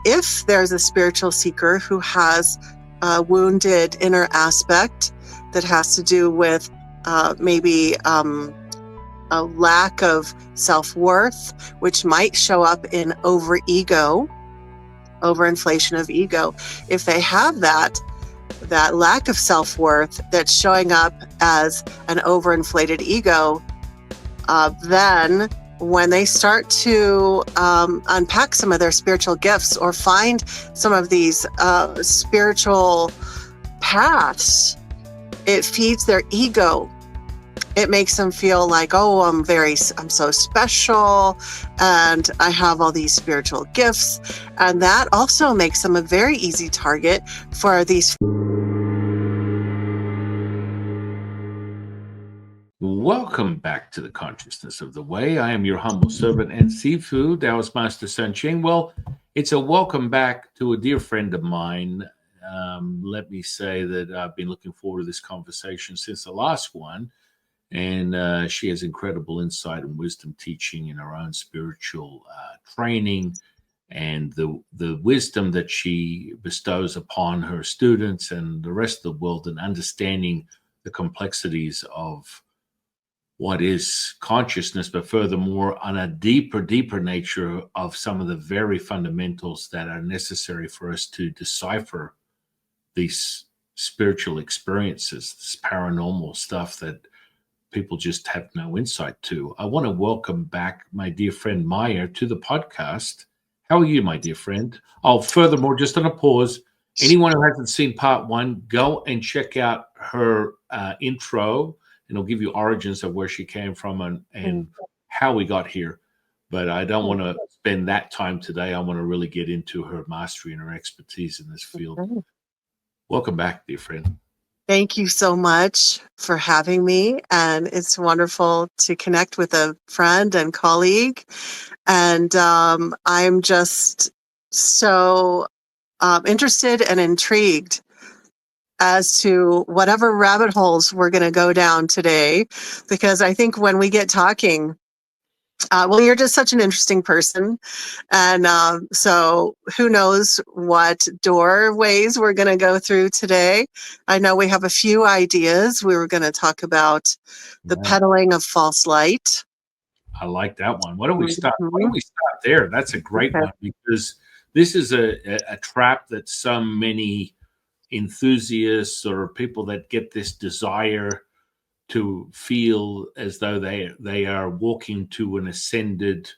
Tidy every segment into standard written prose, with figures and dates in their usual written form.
if there's a spiritual seeker who has a wounded inner aspect that has to do with maybe a lack of self-worth, which might show up in overinflation of ego. If they have that lack of self-worth that's showing up as an overinflated ego, then when they start to unpack some of their spiritual gifts or find some of these spiritual paths, it feeds their ego. It makes them feel like, oh, I'm so special and I have all these spiritual gifts. And that also makes them a very easy target for these. Welcome back to the Consciousness of the Way. I am your humble servant and seafood, Taoist Master San Qing. Well, it's a welcome back to a dear friend of mine. Let me say that I've been looking forward to this conversation since the last one. And she has incredible insight and wisdom teaching in her own spiritual training, and the wisdom that she bestows upon her students and the rest of the world in understanding the complexities of what is consciousness, but furthermore on a deeper nature of some of the very fundamentals that are necessary for us to decipher these spiritual experiences, this paranormal stuff that people just have no insight to. I want to welcome back my dear friend Maya to the podcast. How are you, my dear friend? Oh, furthermore, just on a pause, anyone who hasn't seen part one, go and check out her intro, and it'll give you origins of where she came from and how we got here. But I don't want to spend that time today. I want to really get into her mastery and her expertise in this field. Welcome back, dear friend. Thank you so much for having me. And it's wonderful to connect with a friend and colleague. And I'm just so interested and intrigued as to whatever rabbit holes we're going to go down today, because I think when we get talking, well, you're just such an interesting person. And so who knows what doorways we're going to go through today. I know we have a few ideas. We were going to talk about the peddling of false light. I like that one. Why don't we start? Why don't we start there? That's a great one, because this is a trap that so many enthusiasts or people that get this desire to feel as though they are walking to an ascended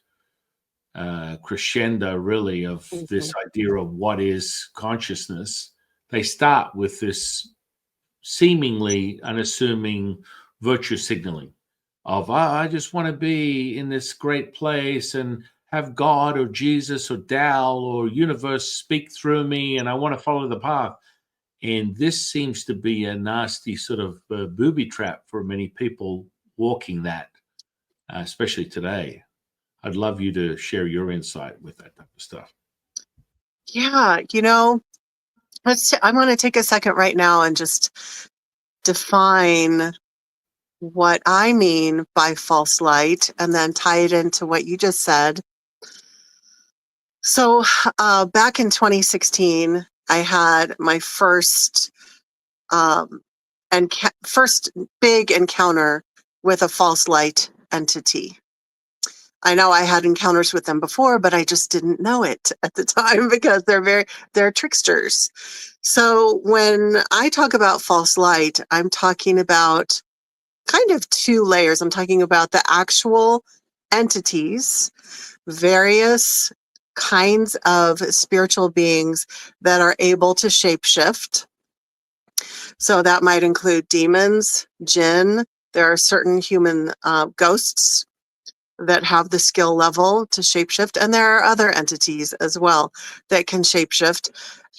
crescendo, really, of this idea of what is consciousness. They start with this seemingly unassuming virtue signaling of, I just want to be in this great place and have God or Jesus or Tao or universe speak through me, and I want to follow the path. And this seems to be a nasty sort of booby trap for many people walking that, especially today. I'd love you to share your insight with that type of stuff. Yeah, I'm going to take a second right now and just define what I mean by false light and then tie it into what you just said. So back in 2016, I had my first first big encounter with a false light entity. I know I had encounters with them before, but I just didn't know it at the time because they're tricksters. So when I talk about false light, I'm talking about kind of two layers. I'm talking about the actual entities, various kinds of spiritual beings that are able to shapeshift. So that might include demons, jinn. There are certain human ghosts that have the skill level to shapeshift, and there are other entities as well that can shapeshift.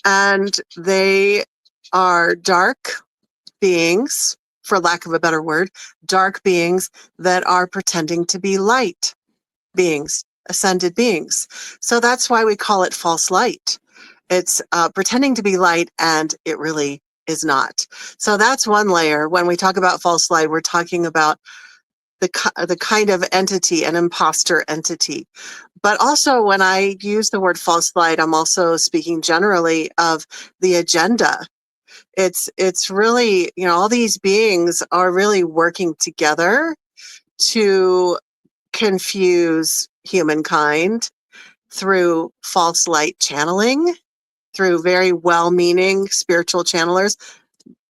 And they are dark beings, for lack of a better word, dark beings that are pretending to be light beings, ascended beings. So that's why we call it false light. It's pretending to be light, and it really is not. So that's one layer. When we talk about false light, we're talking about the kind of entity, an imposter entity. But also, when I use the word false light, I'm also speaking generally of the agenda. It's really, all these beings are really working together to confuse humankind through false light channeling, through very well-meaning spiritual channelers.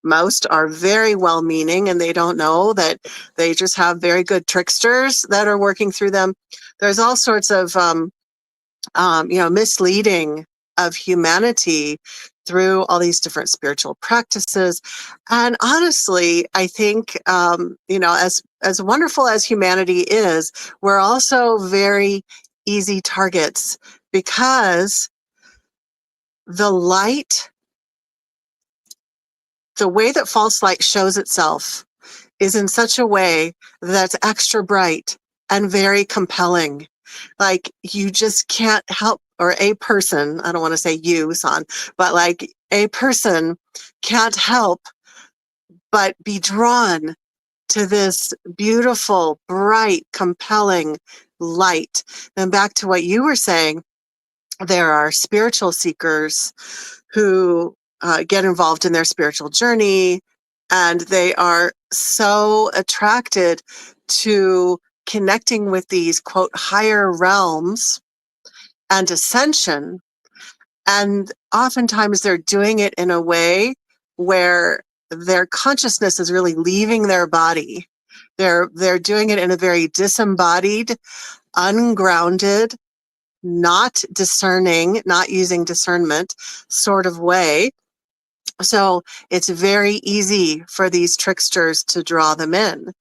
Most are very well-meaning, and they don't know that they just have very good tricksters that are working through them. There's all sorts of misleading of humanity through all these different spiritual practices. And honestly, I think, as wonderful as humanity is, we're also very easy targets, because the light, the way that false light shows itself is in such a way that's extra bright and very compelling. Like, you just can't help, or a person, I don't want to say you, San, but like a person can't help but be drawn to this beautiful, bright, compelling light. And back to what you were saying, there are spiritual seekers who get involved in their spiritual journey, and they are so attracted to connecting with these, quote, higher realms and ascension. And oftentimes they're doing it in a way where their consciousness is really leaving their body. They're doing it in a very disembodied, ungrounded, not discerning, not using discernment sort of way. So it's very easy for these tricksters to draw them in.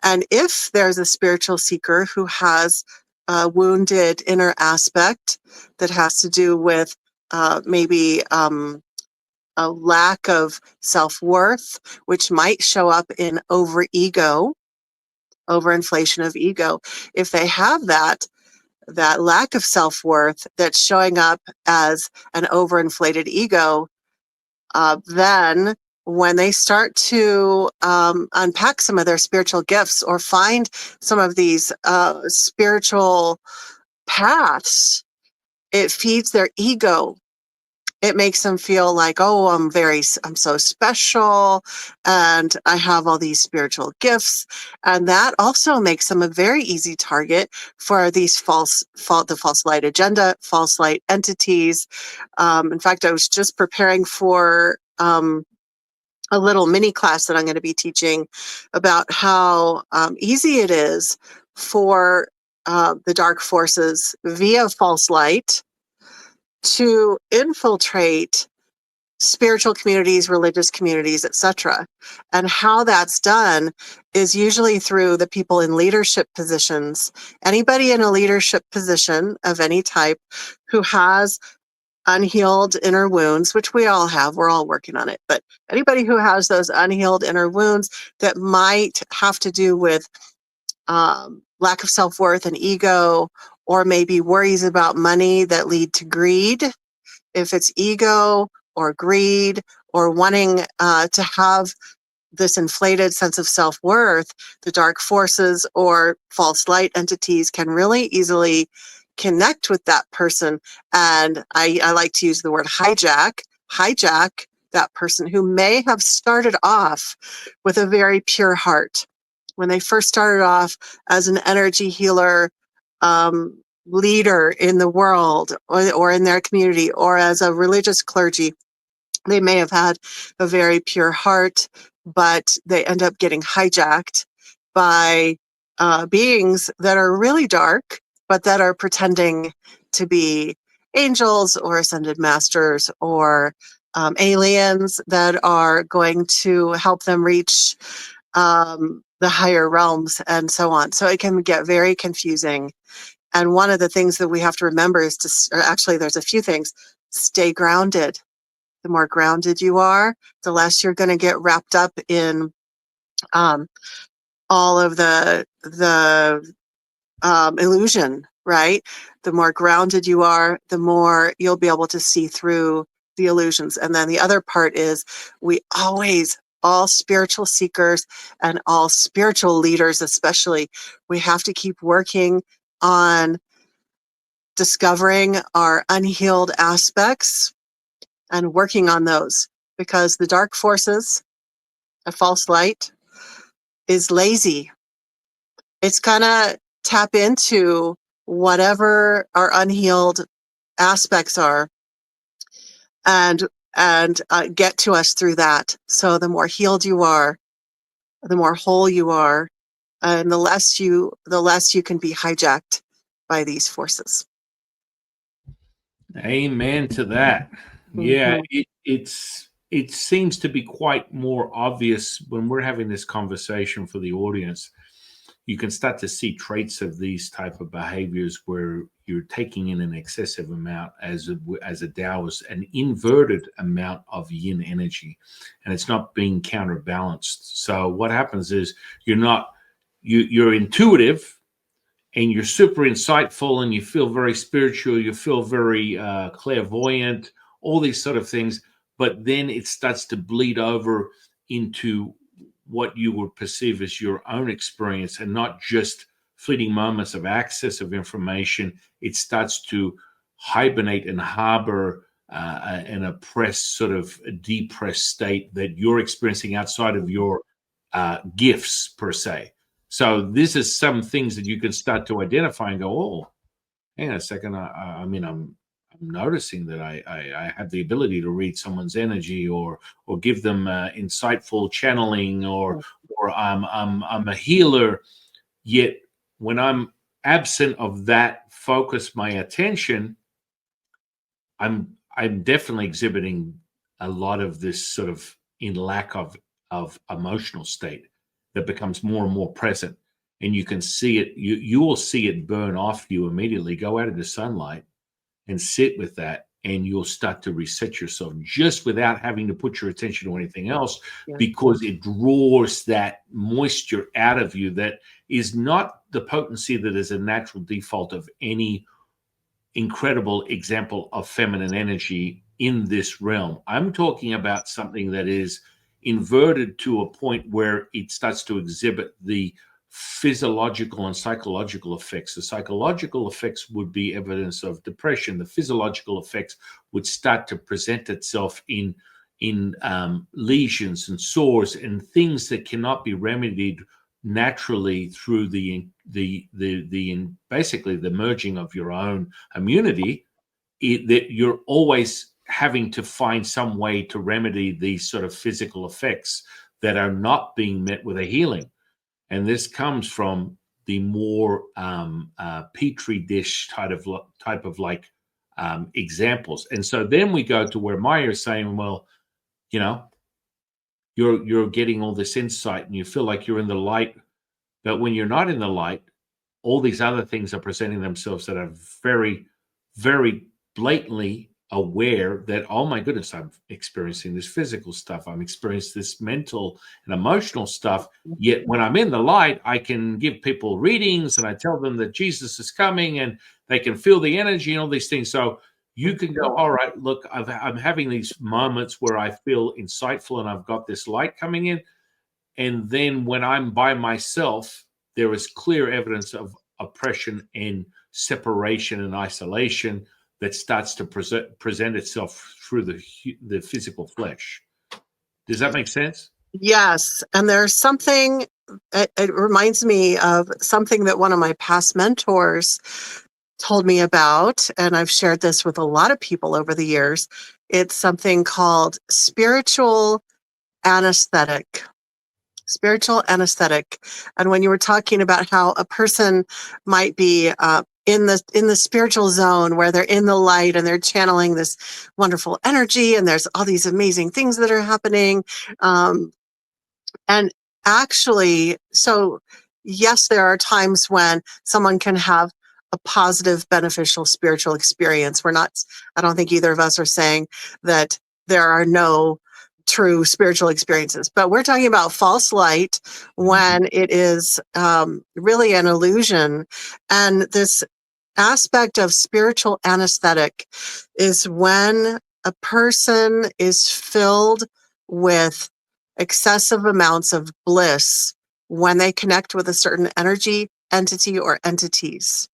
And if there's a spiritual seeker who has a wounded inner aspect that has to do with maybe a lack of self-worth, which might show up in overego, overinflation of ego, if they have that lack of self-worth that's showing up as an overinflated ego, then when they start to unpack some of their spiritual gifts or find some of these spiritual paths, it feeds their ego. It makes them feel like, oh, I'm so special, and I have all these spiritual gifts. And that also makes them a very easy target for these the false light agenda, false light entities. In fact, I was just preparing for a little mini class that I'm going to be teaching about how easy it is for the dark forces via false light to infiltrate spiritual communities, religious communities, etc. And how that's done is usually through the people in leadership positions. Anybody in a leadership position of any type who has unhealed inner wounds, which we all have, we're all working on it, but anybody who has those unhealed inner wounds that might have to do with lack of self-worth and ego, or maybe worries about money that lead to greed. If it's ego or greed or wanting to have this inflated sense of self-worth, the dark forces or false light entities can really easily connect with that person. And I like to use the word hijack that person who may have started off with a very pure heart. When they first started off as an energy healer, leader in the world, or in their community, or as a religious clergy, they may have had a very pure heart, but they end up getting hijacked by beings that are really dark, but that are pretending to be angels or ascended masters or aliens that are going to help them reach the higher realms and so on. So it can get very confusing. And one of the things that we have to remember is actually, there's a few things. Stay grounded. The more grounded you are, the less you're going to get wrapped up in all of the illusion, right? The more grounded you are, the more you'll be able to see through the illusions. And then the other part is we always, all spiritual seekers and all spiritual leaders, especially, we have to keep working on discovering our unhealed aspects and working on those, because the dark forces, a false light, is lazy. It's gonna tap into whatever our unhealed aspects are and get to us through that. So the more healed you are, the more whole you are, and the less you can be hijacked by these forces. Amen to that. Yeah, Mhm. it seems to be quite more obvious when we're having this conversation for the audience. You can start to see traits of these type of behaviors where you're taking in an excessive amount as a Taoist, an inverted amount of yin energy, and it's not being counterbalanced. So what happens is you're intuitive and you're super insightful and you feel very spiritual, you feel very clairvoyant, all these sort of things. But then it starts to bleed over into what you would perceive as your own experience and not just fleeting moments of access of information. It starts to hibernate and harbor an oppressed, sort of a depressed state that you're experiencing outside of your gifts, per se. So this is some things that you can start to identify and go, oh, hang on a second. I mean, I'm noticing that I have the ability to read someone's energy or give them insightful channeling or I'm a healer. Yet when I'm absent of that focus, my attention, I'm definitely exhibiting a lot of this sort of in lack of emotional state that becomes more and more present, and you can see it. You will see it burn off you immediately. Go out into sunlight and sit with that, and you'll start to reset yourself just without having to put your attention to anything else, Yeah. because it draws that moisture out of you that is not the potency that is a natural default of any incredible example of feminine energy in this realm. I'm talking about something that is inverted to a point where it starts to exhibit the physiological and psychological effects. The psychological effects would be evidence of depression. The physiological effects would start to present itself in lesions and sores and things that cannot be remedied naturally through basically the merging of your own immunity. That you're always having to find some way to remedy these sort of physical effects that are not being met with a healing. And this comes from the more petri dish type of like examples. And so then we go to where Maya is saying, well, you know, you're getting all this insight and you feel like you're in the light, but when you're not in the light, all these other things are presenting themselves that are very, very blatantly aware that, oh my goodness, I'm experiencing this physical stuff. I'm experiencing this mental and emotional stuff. Yet when I'm in the light, I can give people readings and I tell them that Jesus is coming and they can feel the energy and all these things. So you can go, all right, look, I'm having these moments where I feel insightful and I've got this light coming in. And then when I'm by myself, there is clear evidence of oppression and separation and isolation that starts to present itself through the physical flesh. Does that make sense? Yes, and there's something, it reminds me of something that one of my past mentors told me about, and I've shared this with a lot of people over the years. It's something called anesthetic. Spiritual anesthetic. And when you were talking about how a person might be in the spiritual zone where they're in the light and they're channeling this wonderful energy, and there's all these amazing things that are happening. And actually, so yes, there are times when someone can have a positive, beneficial spiritual experience. I don't think either of us are saying that there are no true spiritual experiences, but we're talking about false light when it is really an illusion. And this aspect of spiritual anesthetic is when a person is filled with excessive amounts of bliss when they connect with a certain energy, entity, or entities.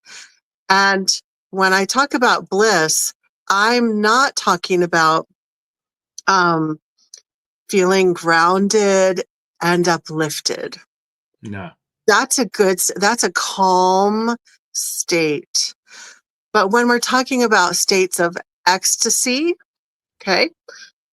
And when I talk about bliss, I'm not talking about um, feeling grounded and uplifted. No. That's a calm state. But when we're talking about states of ecstasy, okay,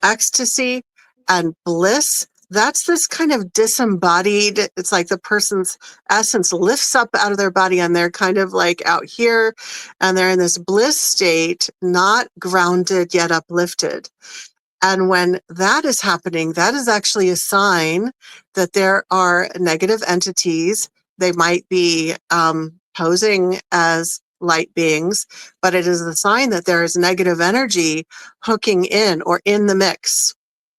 ecstasy and bliss, that's this kind of disembodied, it's like the person's essence lifts up out of their body and they're kind of like out here and they're in this bliss state, not grounded yet uplifted. And when that is happening, that is actually a sign that there are negative entities. They might be posing as light beings, but it is a sign that there is negative energy hooking in or in the mix.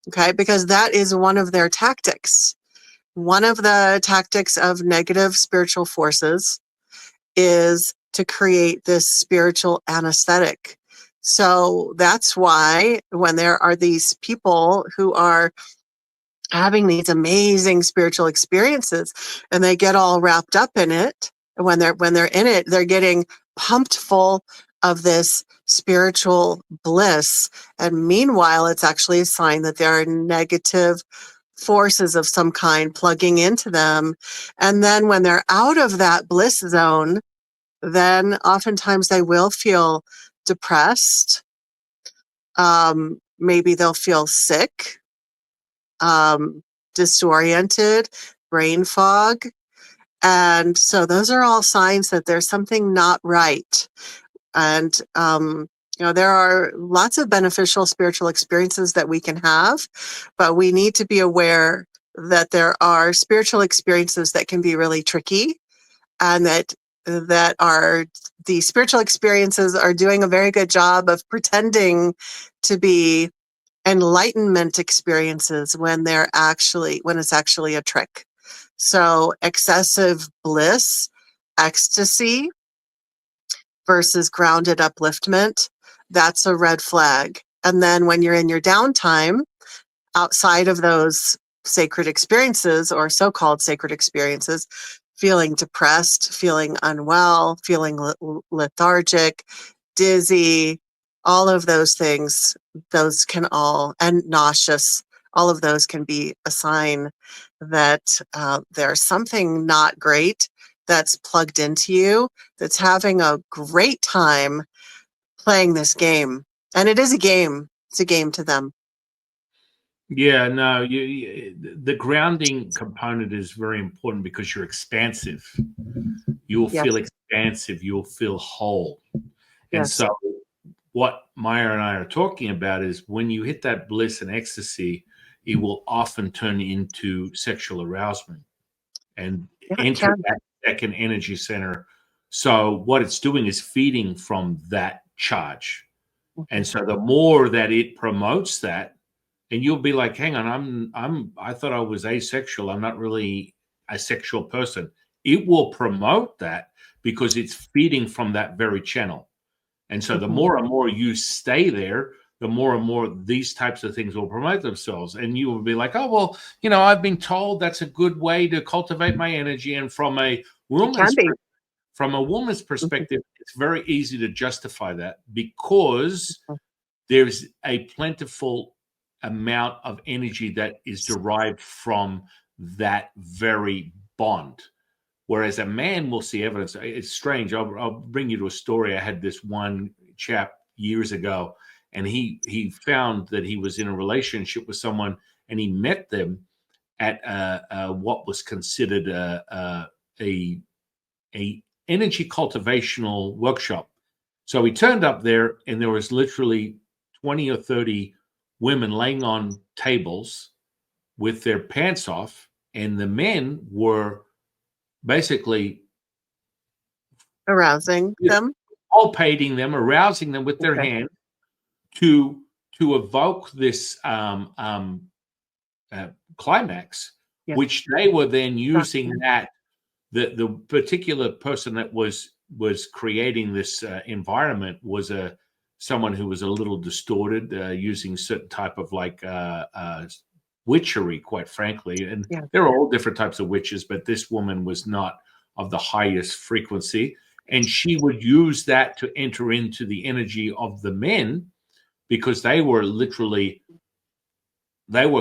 Okay, because that is one of their tactics. One of the tactics of negative spiritual forces is to create this spiritual anesthetic. So that's why when there are these people who are having these amazing spiritual experiences and they get all wrapped up in it, when they're in it, they're getting pumped full of this spiritual bliss. And meanwhile, it's actually a sign that there are negative forces of some kind plugging into them. And then when they're out of that bliss zone, then oftentimes they will feel depressed. Maybe they'll feel sick, disoriented, brain fog. And so those are all signs that there's something not right. And, there are lots of beneficial spiritual experiences that we can have, but we need to be aware that there are spiritual experiences that can be really tricky and that are the spiritual experiences are doing a very good job of pretending to be enlightenment experiences when it's actually a trick. So excessive bliss, ecstasy versus grounded upliftment, that's a red flag. And then when you're in your downtime, outside of those sacred experiences or so-called sacred experiences, feeling depressed, feeling unwell, feeling lethargic, dizzy, all of those things, and nauseous, all of those can be a sign that there's something not great that's plugged into you, that's having a great time playing this game. And it is a game. It's a game to them. Yeah, no, the grounding component is very important because you're expansive. You will feel Yes. expansive. You will feel whole. And Yes. so, what Maya and I are talking about is when you hit that bliss and ecstasy, it will often turn into sexual arousement and Yeah, it enter can. that second energy center. So, what it's doing is feeding from that charge. Mhm. And so, the more that it promotes that, and you'll be like, hang on, I thought I was asexual. I'm not really a sexual person. It will promote that because it's feeding from that very channel. And so the Mhm. more and more you stay there, the more and more these types of things will promote themselves. And you will be like, oh, well, I've been told that's a good way to cultivate my energy. And It can be. from a woman's Mhm. perspective, it's very easy to justify that because Mhm. there's a plentiful amount of energy that is derived from that very bond. Whereas a man will see evidence. It's strange. I'll bring you to a story. I had this one chap years ago, and he found that he was in a relationship with someone, and he met them at what was considered a a energy cultivational workshop. So he turned up there, and there was literally 20 or 30 women laying on tables with their pants off, and the men were basically Arousing them. palpating them, arousing them with their Okay. hand to evoke this climax, Yeah. which they were then using Gotcha. that the particular person that was creating this environment was a someone who was a little distorted, using certain type of witchery, quite frankly. And Yeah. there are all different types of witches, but this woman was not of the highest frequency. And she would use that to enter into the energy of the men, because they were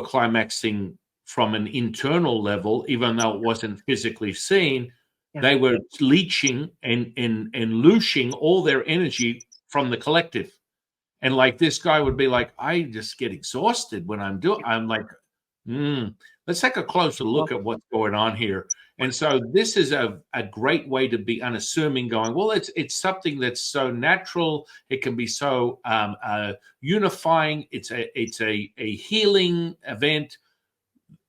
climaxing from an internal level, even though it wasn't physically seen. Yeah. They were leeching and looshing all their energy from the collective. And like this guy would be like, I just get exhausted when I'm like, let's take a closer Well, look at what's going on here. And so this is a great way to be unassuming, going, well, it's something that's so natural. It can be so unifying. It's a healing event.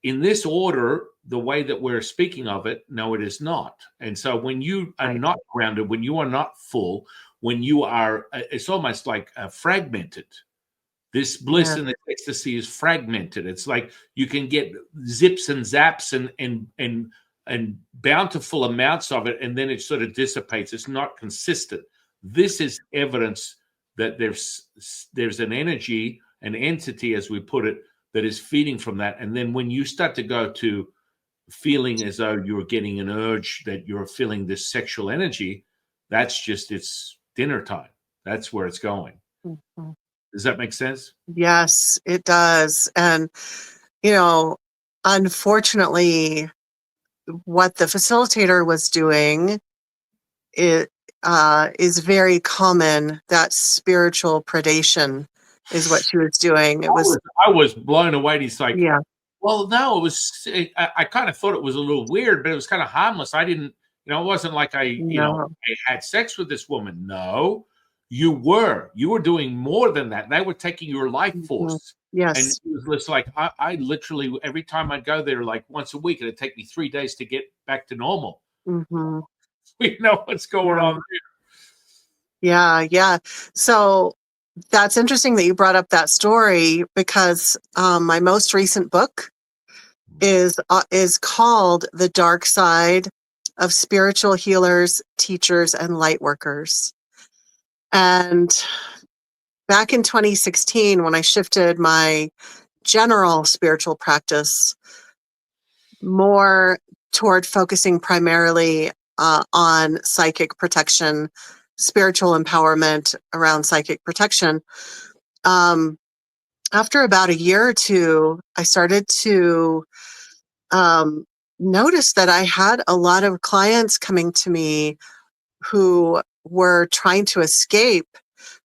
In this order, the way that we're speaking of it, no, it is not. And so when you are right. not grounded, when you are not full, when you are, it's almost like fragmented. This bliss Yeah. and this ecstasy is fragmented. It's like you can get zips and zaps and bountiful amounts of it, and then it sort of dissipates. It's not consistent. This is evidence that there's an energy, an entity, as we put it, that is feeding from that. And then when you start to go to feeling as though you're getting an urge, that you're feeling this sexual energy, that's just, it's dinner time. That's where it's going. Mhm. Does that make sense? Yes, it does. And, you know, unfortunately, what the facilitator was doing, it is very common. That spiritual predation is what she was doing. It was, I was blown away. He's like, yeah, well, no, it was, I kind of thought it was a little weird, but it was kind of harmless. I didn't, it wasn't like no. I had sex with this woman. No, you were doing more than that. They were taking your life Mhm. force. And Yes. it was just like, I literally, every time I'd go there, like once a week, it'd take me 3 days to get back to normal. Hmm. We know what's going Yeah. on Yeah. Yeah. So that's interesting that you brought up that story, because my most recent book is called The Dark Side of Spiritual Healers, Teachers, and Light Workers. And back in 2016, when I shifted my general spiritual practice more toward focusing primarily on psychic protection, spiritual empowerment around psychic protection, um, after about a year or two, I started to um, notice that I had a lot of clients coming to me who were trying to escape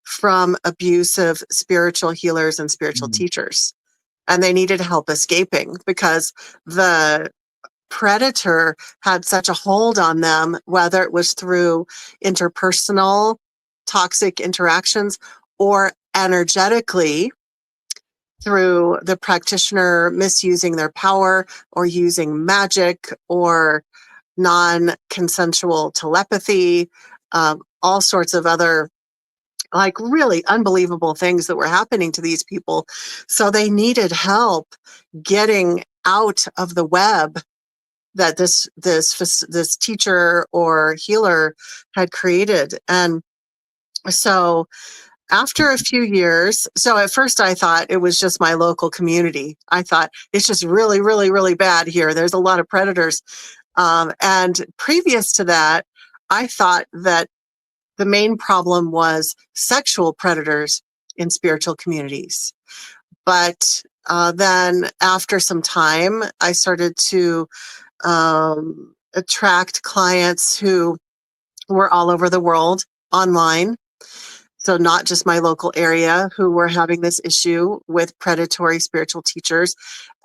from abusive spiritual healers and spiritual there. teachers. And they needed help escaping because the predator had such a hold on them, whether it was through interpersonal toxic interactions or energetically through the practitioner misusing their power or using magic or non-consensual telepathy, all sorts of other like really unbelievable things that were happening to these people. So they needed help getting out of the web that this teacher or healer had created. And so after a few years, so at first I thought it was just my local community. I thought it's just really, really, really bad here. There's a lot of predators. And previous to that, I thought that the main problem was sexual predators in spiritual communities. But then after some time, I started to attract clients who were all over the world online. So, not just my local area, who were having this issue with predatory spiritual teachers.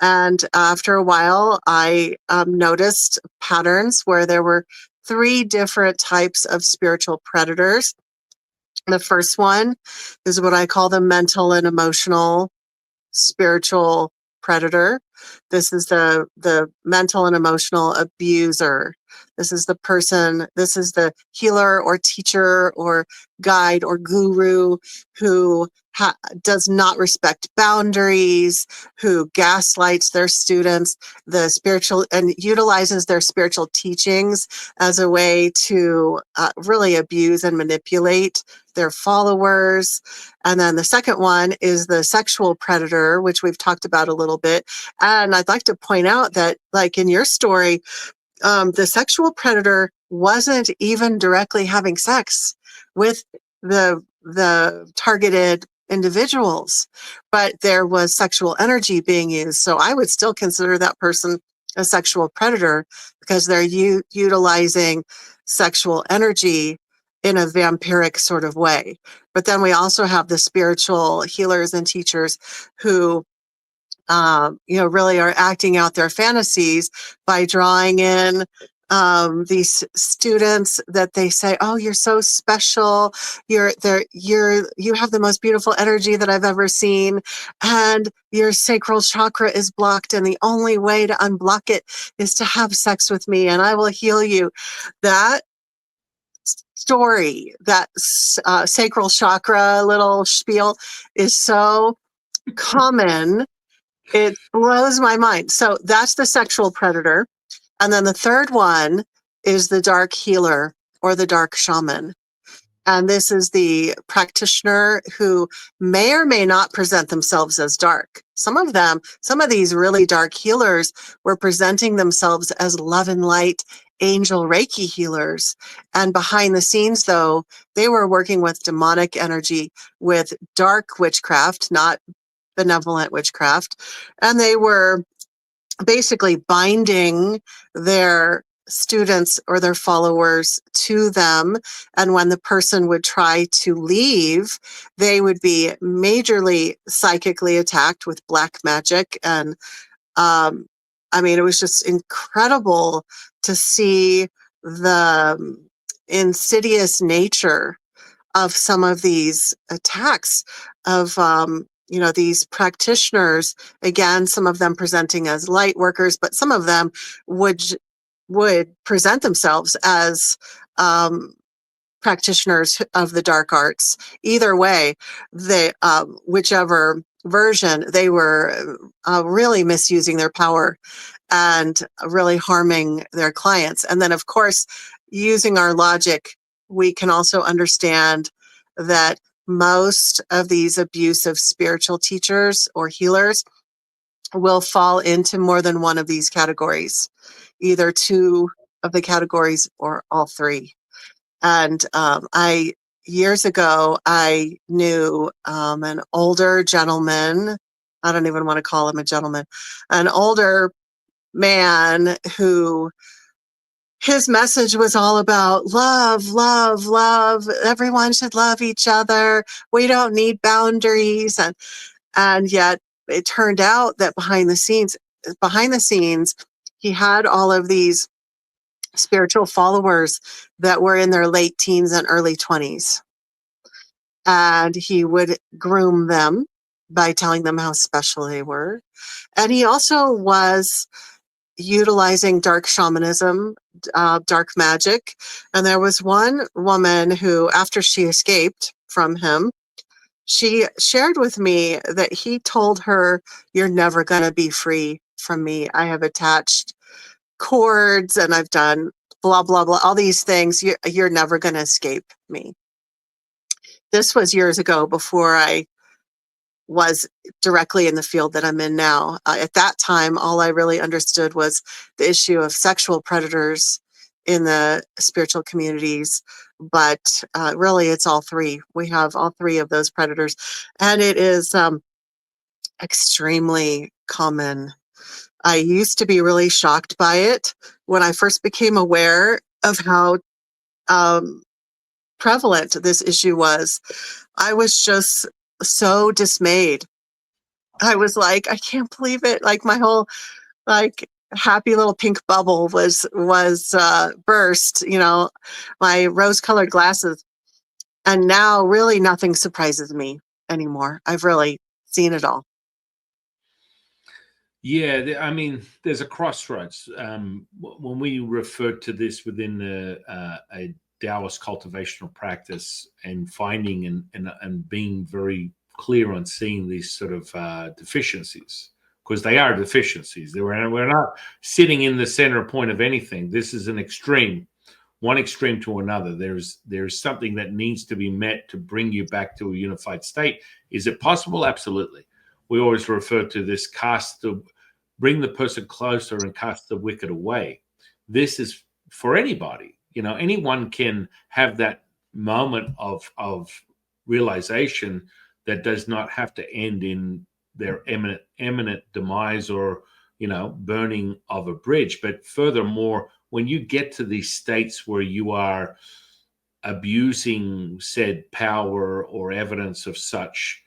And after a while, I noticed patterns where there were three different types of spiritual predators. The first one is what I call the mental and emotional spiritual predator. This is the mental and emotional abuser. This is the person, this is the healer or teacher or guide or guru who does not respect boundaries, who gaslights their students, the spiritual, and utilizes their spiritual teachings as a way to really abuse and manipulate their followers. And then the second one is the sexual predator, which we've talked about a little bit. And I'd like to point out that, like in your story, the sexual predator wasn't even directly having sex with the targeted individuals, but there was sexual energy being used. So I would still consider that person a sexual predator because they're utilizing sexual energy in a vampiric sort of way. But then we also have the spiritual healers and teachers who really are acting out their fantasies by drawing in these students that they say, "Oh, you're so special. You have the most beautiful energy that I've ever seen, and your sacral chakra is blocked, and the only way to unblock it is to have sex with me, and I will heal you." That story, that sacral chakra little spiel, is so common. It blows my mind. So that's the sexual predator. And then the third one is the dark healer or the dark shaman. And this is the practitioner who may or may not present themselves as dark. Some of these really dark healers were presenting themselves as love and light angel Reiki healers. And behind the scenes, though, they were working with demonic energy, with dark witchcraft, not benevolent witchcraft. And they were basically binding their students or their followers to them. And when the person would try to leave, they would be majorly psychically attacked with black magic. And it was just incredible to see the insidious nature of some of these attacks of these practitioners. Again, some of them presenting as light workers, but some of them would present themselves as practitioners of the dark arts. Either way, they whichever version, they were really misusing their power and really harming their clients. And then, of course, using our logic, we can also understand that most of these abusive spiritual teachers or healers will fall into more than one of these categories, either two of the categories or all three. And years ago, I knew an older gentleman. I don't even want to call him a gentleman, an older man who his message was all about love, love, love. Everyone should love each other. We don't need boundaries. And yet it turned out that behind the scenes, he had all of these spiritual followers that were in their late teens and early 20s. And he would groom them by telling them how special they were. And he also was utilizing dark shamanism, dark magic. And there was one woman who, after she escaped from him, she shared with me that he told her, "You're never going to be free from me. I have attached cords and I've done blah, blah, blah, all these things. You're never going to escape me." This was years ago, before I was directly in the field that I'm in now. At that time, all I really understood was the issue of sexual predators in the spiritual communities. But really, it's all three. We have all three of those predators. And it is extremely common. I used to be really shocked by it when I first became aware of how prevalent this issue was. I was just so dismayed. I was like, I can't believe it. Like my whole happy little pink bubble was burst, my rose-colored glasses. And now really nothing surprises me anymore. I've really seen it all. Yeah, I mean, there's a crossroads. When we refer to this within a Taoist cultivational practice and finding and being very clear on seeing these sort of deficiencies, because they are deficiencies. We're not sitting in the center point of anything. This is an extreme, one extreme to another. There's something that needs to be met to bring you back to a unified state. Is it possible? Absolutely. We always refer to this cast the bring the person closer and cast the wicked away. This is for anybody. You know, anyone can have that moment of realization that does not have to end in their imminent demise or, you know, burning of a bridge. But furthermore, when you get to these states where you are abusing said power or evidence of such,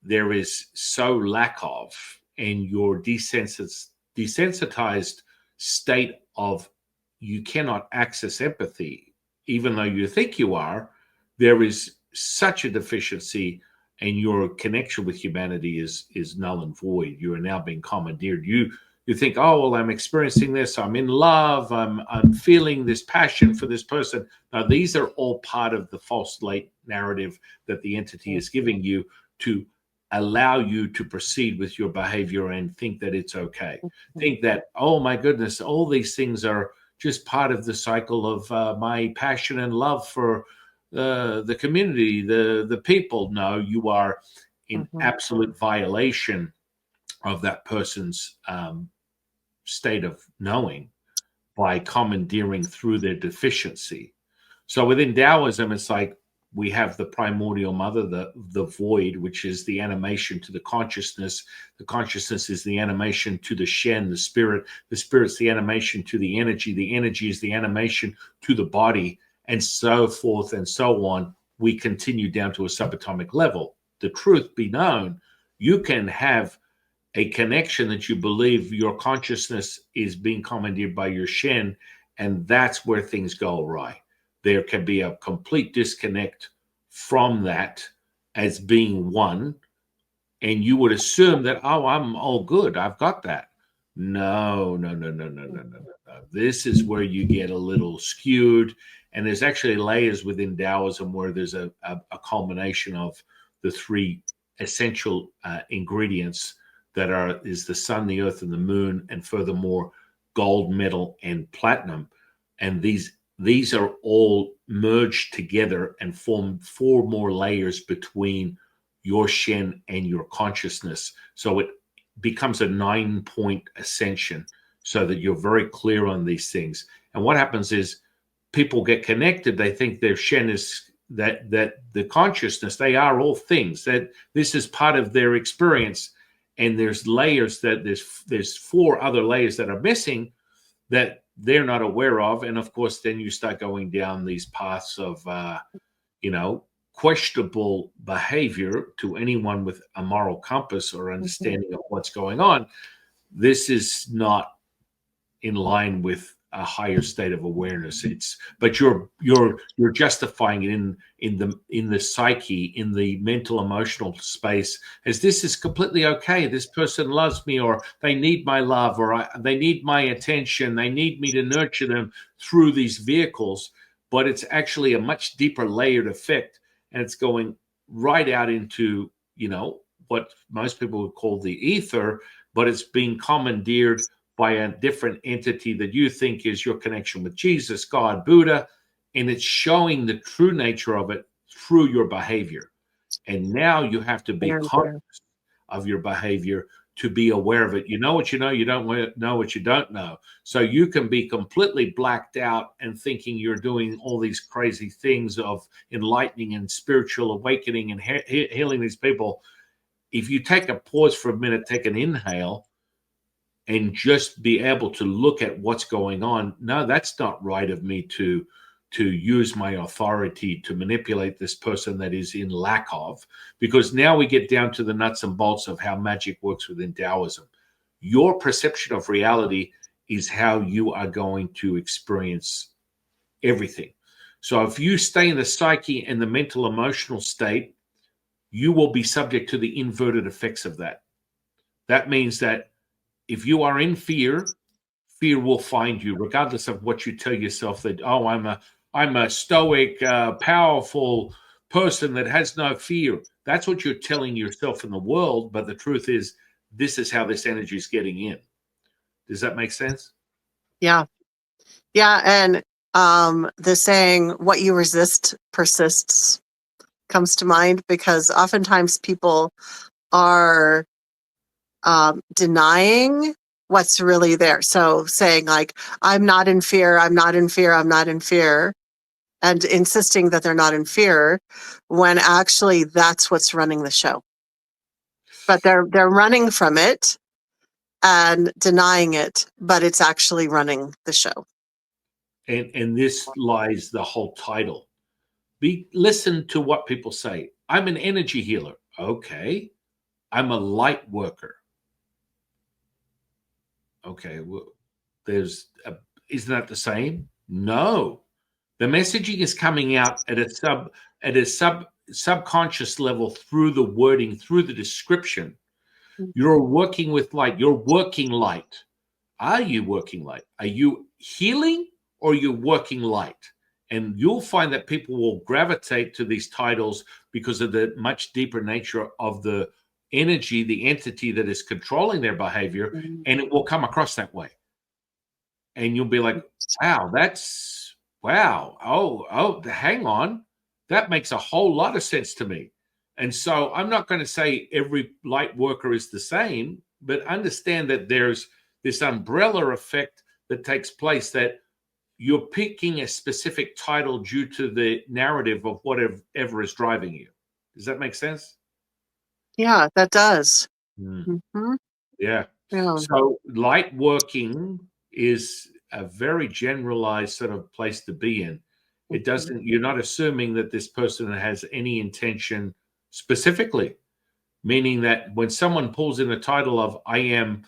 there is so lack of, and your desensitized state of you cannot access empathy, even though you think you are, there is such a deficiency, and your connection with humanity is null and void. You are now being commandeered. You think, oh well, I'm experiencing this. I'm in love. I'm feeling this passion for this person. Now these are all part of the false light narrative that the entity is giving you to allow you to proceed with your behavior and think that it's okay. Think that, oh my goodness, all these things are just part of the cycle of my passion and love for the community, the people. No, you are in absolute violation of that person's state of knowing by commandeering through their deficiency. So within Taoism, it's like we have the primordial mother, the void, which is the animation to the consciousness. The consciousness is the animation to the Shen, the spirit. The spirit's the animation to the energy. The energy is the animation to the body, and so forth and so on. We continue down to a subatomic level. The truth be known, you can have a connection that you believe your consciousness is being commandeered by your Shen, and that's where things go awry. There can be a complete disconnect from that as being one, and you would assume that, oh, I'm all good, I've got that. No, no, no, no, no, no, no, no, no. This is where you get a little skewed, and there's actually layers within Taoism where there's a culmination of the three essential ingredients that is the sun, the earth, and the moon, and furthermore, gold, metal, and platinum. And these are all merged together and form four more layers between your Shen and your consciousness. So it becomes a 9-point ascension so that you're very clear on these things. And what happens is people get connected. They think their Shen is that the consciousness, they are all things, that this is part of their experience. And there's layers that there's four other layers that are missing that they're not aware of. And of course, then you start going down these paths of, questionable behavior to anyone with a moral compass or understanding of what's going on. This is not in line with a higher state of awareness. But you're justifying it in the psyche, in the mental emotional space, as this is completely okay. This person loves me, or they need my love, or they need my attention. They need me to nurture them through these vehicles. But it's actually a much deeper layered effect, and it's going right out into what most people would call the ether, but it's being commandeered by a different entity that you think is your connection with Jesus, God, Buddha, and it's showing the true nature of it through your behavior. And now you have to be conscious of your behavior to be aware of it. You know what you know, you don't know what you don't know. So you can be completely blacked out and thinking you're doing all these crazy things of enlightening and spiritual awakening and healing these people. If you take a pause for a minute, take an inhale, and just be able to look at what's going on. No, that's not right of me to use my authority to manipulate this person that is in lack of, because now we get down to the nuts and bolts of how magic works within Taoism. Your perception of reality is how you are going to experience everything. So if you stay in the psyche and the mental emotional state, you will be subject to the inverted effects of that. That means that if you are in fear, fear will find you, regardless of what you tell yourself that, oh, I'm a stoic, powerful person that has no fear. That's what you're telling yourself in the world. But the truth is, this is how this energy is getting in. Does that make sense? Yeah. Yeah. And the saying, what you resist persists, comes to mind, because oftentimes people are denying what's really there. So saying, like, I'm not in fear, I'm not in fear, I'm not in fear, and insisting that they're not in fear, when actually that's what's running the show. But they're running from it and denying it, but it's actually running the show. And this lies the whole title. Listen to what people say. I'm an energy healer. Okay. I'm a light worker. Okay. Well, isn't that the same? No. The messaging is coming out at a subconscious level through the wording, through the description. You're working with light. You're working light. Are you working light? Are you healing, or are you working light? And you'll find that people will gravitate to these titles because of the much deeper nature of the energy, the entity that is controlling their behavior, and it will come across that way. And you'll be like, wow, wow. Oh, hang on. That makes a whole lot of sense to me. And so I'm not going to say every light worker is the same, but understand that there's this umbrella effect that takes place, that you're picking a specific title due to the narrative of whatever is driving you. Does that make sense? Yeah, that does. Mm. Hmm. Yeah. Yeah. So light working is a very generalized sort of place to be in. It doesn't, you're not assuming that this person has any intention specifically, meaning that when someone pulls in the title of I am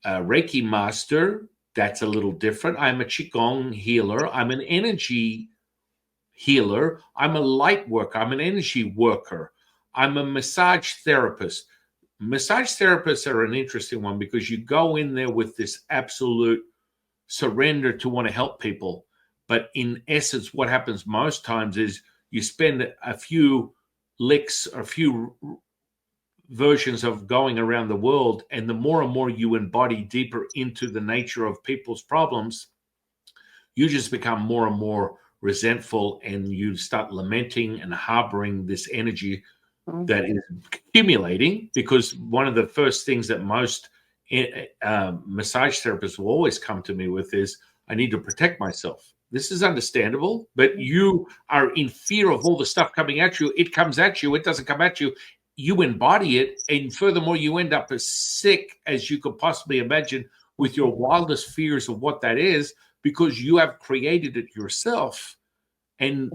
a Reiki master, that's a little different. I'm a Qigong healer. I'm an energy healer. I'm a light worker. I'm an energy worker. I'm a massage therapist. Massage therapists are an interesting one because you go in there with this absolute surrender to want to help people. But in essence, what happens most times is you spend a few licks or a few versions of going around the world. And the more and more you embody deeper into the nature of people's problems, you just become more and more resentful, and you start lamenting and harboring this energy that is accumulating. Because one of the first things that most massage therapists will always come to me with is, I need to protect myself. This is understandable, but you are in fear of all the stuff coming at you. It comes at you, it doesn't come at you. You embody it, and furthermore, you end up as sick as you could possibly imagine with your wildest fears of what that is, because you have created it yourself. And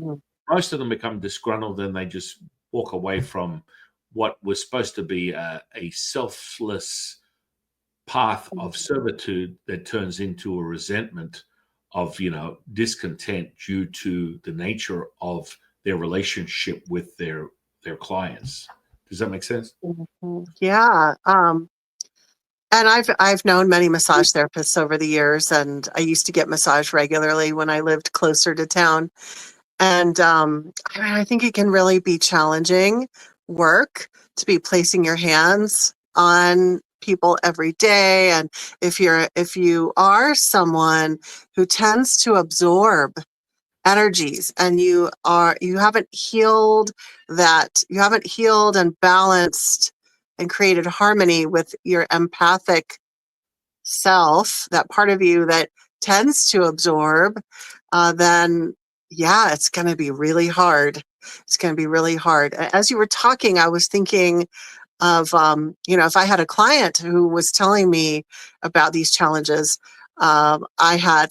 most of them become disgruntled, and they just walk away from what was supposed to be a selfless path of servitude that turns into a resentment of, discontent due to the nature of their relationship with their clients. Does that make sense? Yeah. And I've known many massage therapists over the years, and I used to get massage regularly when I lived closer to town. And I think it can really be challenging work to be placing your hands on people every day. And if you are someone who tends to absorb energies, and you haven't healed and balanced and created harmony with your empathic self, that part of you that tends to absorb, then yeah, it's going to be really hard. It's going to be really hard. As you were talking, I was thinking of, if I had a client who was telling me about these challenges, I had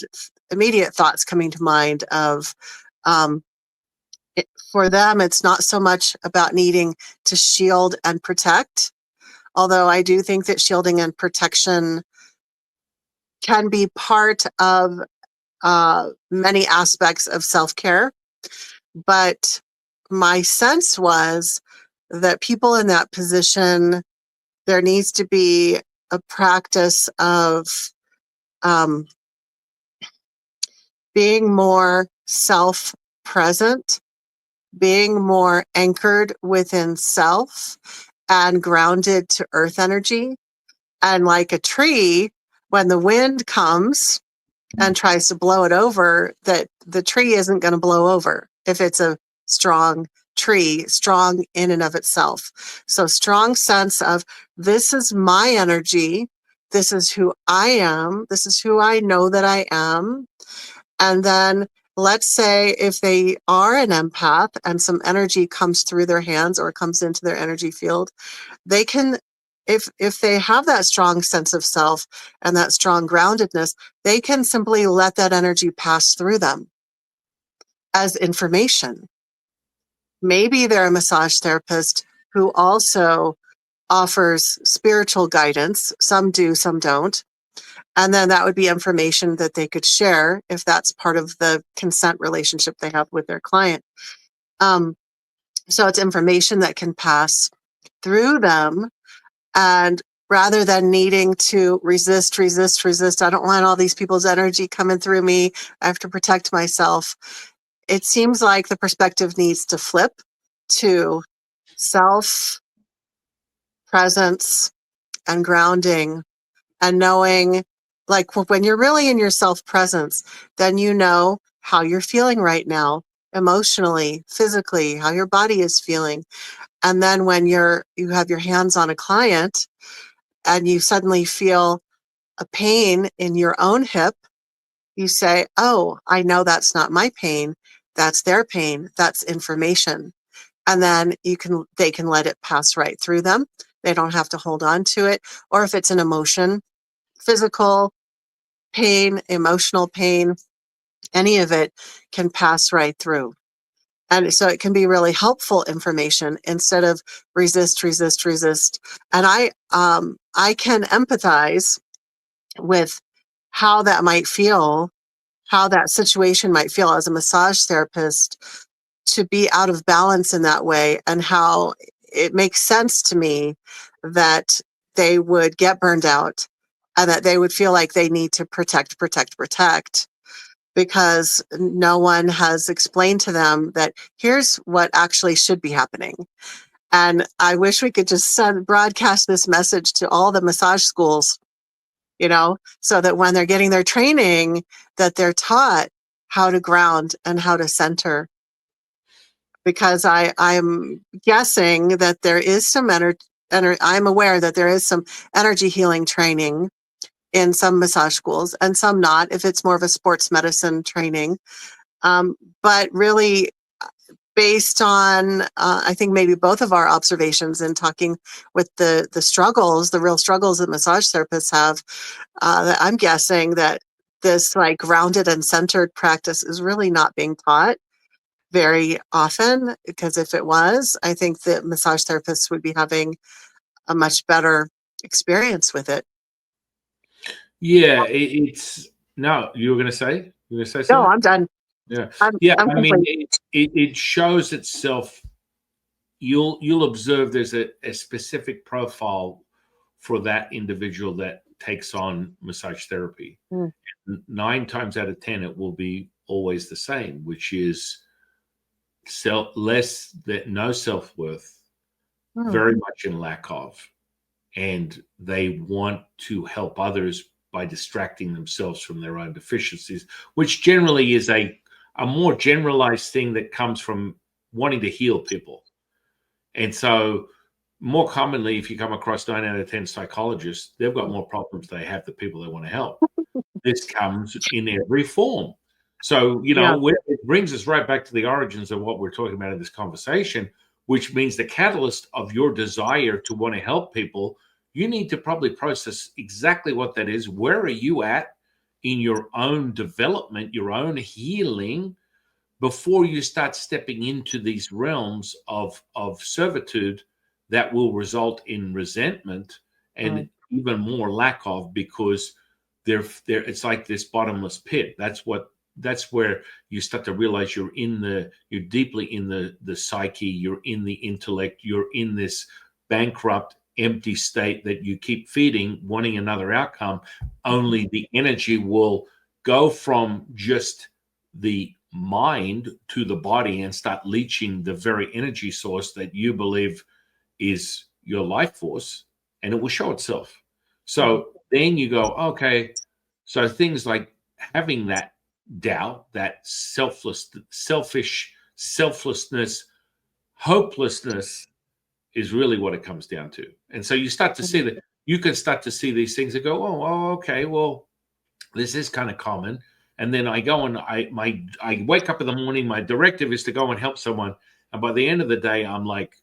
immediate thoughts coming to mind of, um, for them, it's not so much about needing to shield and protect, although I do think that shielding and protection can be part of many aspects of self-care. But my sense was that people in that position, there needs to be a practice of um, being more self-present, being more anchored within self and grounded to earth energy. And like a tree, when the wind comes and tries to blow it over, that the tree isn't going to blow over if it's a strong tree, strong in and of itself. So strong sense of, this is my energy, this is who I am, this is who I know that I am. And then let's say if they are an empath and some energy comes through their hands or comes into their energy field, they can, if they have that strong sense of self and that strong groundedness, they can simply let that energy pass through them as information. Maybe they're a massage therapist who also offers spiritual guidance. Some do, some don't. And then that would be information that they could share if that's part of the consent relationship they have with their client. So it's information that can pass through them. And rather than needing to resist, I don't want all these people's energy coming through me, I have to protect myself. It seems like the perspective needs to flip to self presence and grounding and knowing, like when you're really in your self presence, then you know how you're feeling right now, emotionally, physically, how your body is feeling. And then when you have your hands on a client and you suddenly feel a pain in your own hip, you say, oh, I know that's not my pain. That's their pain. That's information. And then they can let it pass right through them. They don't have to hold on to it. Or if it's an emotion, physical pain, emotional pain, any of it can pass right through. And so it can be really helpful information instead of resist. And I can empathize with how that might feel, how that situation might feel as a massage therapist to be out of balance in that way, and how it makes sense to me that they would get burned out and that they would feel like they need to protect because no one has explained to them that here's what actually should be happening. And I wish we could just broadcast this message to all the massage schools, so that when they're getting their training, that they're taught how to ground and how to center. Because I'm guessing that there is some I'm aware that there is some energy healing training in some massage schools and some not, if it's more of a sports medicine training. But really, based on, I think maybe both of our observations in talking with the struggles, the real struggles that massage therapists have, that I'm guessing that this like grounded and centered practice is really not being taught very often, because if it was, I think that massage therapists would be having a much better experience with it. Yeah, it's no. You were going to say? You were going to say No, something? I'm done. Yeah, I'm yeah. I'm I mean, complete. it shows itself. You'll observe there's a specific profile for that individual that takes on massage therapy. Mm, 9 times out of 10, it will be always the same, which is less that no self worth, mm, very much in lack of, and they want to help others by distracting themselves from their own deficiencies, which generally is a more generalized thing that comes from wanting to heal people. And so, more commonly, if you come across 9 out of 10 psychologists, they've got more problems they have the people they want to help. This comes in every form. So, yeah. it brings us right back to the origins of what we're talking about in this conversation, which means the catalyst of your desire to want to help people, you need to probably process exactly what that is. Where are you at in your own development, your own healing, before you start stepping into these realms of servitude that will result in resentment and Mm, even more lack of, because they're it's like this bottomless pit. That's where you start to realize you're deeply in the psyche, you're in the intellect, you're in this bankrupt empty state that you keep feeding, wanting another outcome, only the energy will go from just the mind to the body and start leaching the very energy source that you believe is your life force, and it will show itself. So then you go, okay, so things like having that doubt, that selflessness, hopelessness is really what it comes down to. And so you start to see that you can start to see these things and go, oh, okay, well, this is kind of common. And then I go and I wake up in the morning, my directive is to go and help someone. And by the end of the day, I'm like,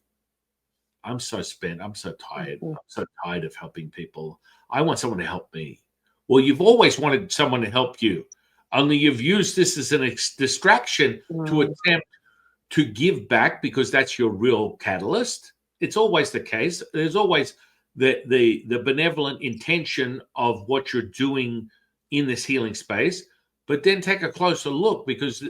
I'm so spent. I'm so tired. I'm so tired of helping people. I want someone to help me. Well, you've always wanted someone to help you, only you've used this as a distraction to attempt to give back because that's your real catalyst. It's always the case. There's always the benevolent intention of what you're doing in this healing space. But then take a closer look, because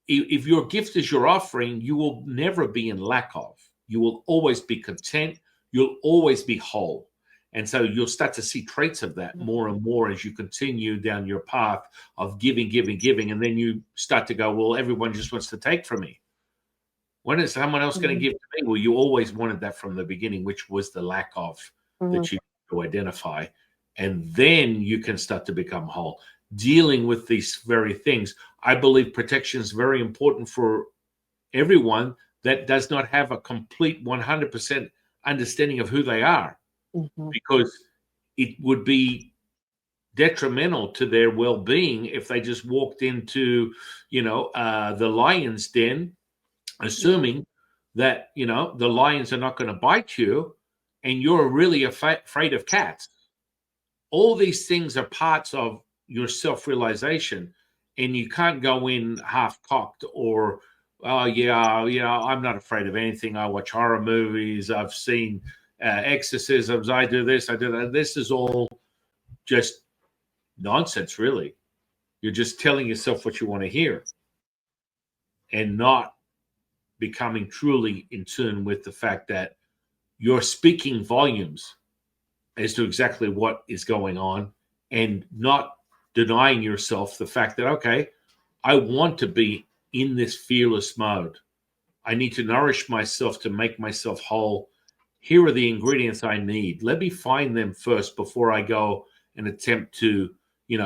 if your gift is your offering, you will never be in lack of. You will always be content. You'll always be whole. And so you'll start to see traits of that more and more as you continue down your path of giving, giving, giving. And then you start to go, well, everyone just wants to take from me. When is someone else going to give to me? Well, you always wanted that from the beginning, which was the lack of that you need to identify. And then you can start to become whole. Dealing with these very things. I believe protection is very important for everyone that does not have a complete 100% understanding of who they are, because it would be detrimental to their well-being if they just walked into, the lion's den, assuming that, the lions are not going to bite you and you're really afraid of cats. All these things are parts of your self-realization, and you can't go in half-cocked or, oh, yeah, I'm not afraid of anything. I watch horror movies. I've seen exorcisms. I do this, I do that. This is all just nonsense, really. You're just telling yourself what you want to hear and not becoming truly in tune with the fact that you're speaking volumes as to exactly what is going on, and not denying yourself the fact that, okay, I want to be in this fearless mode. I need to nourish myself to make myself whole. Here are the ingredients I need. Let me find them first before I go and attempt to,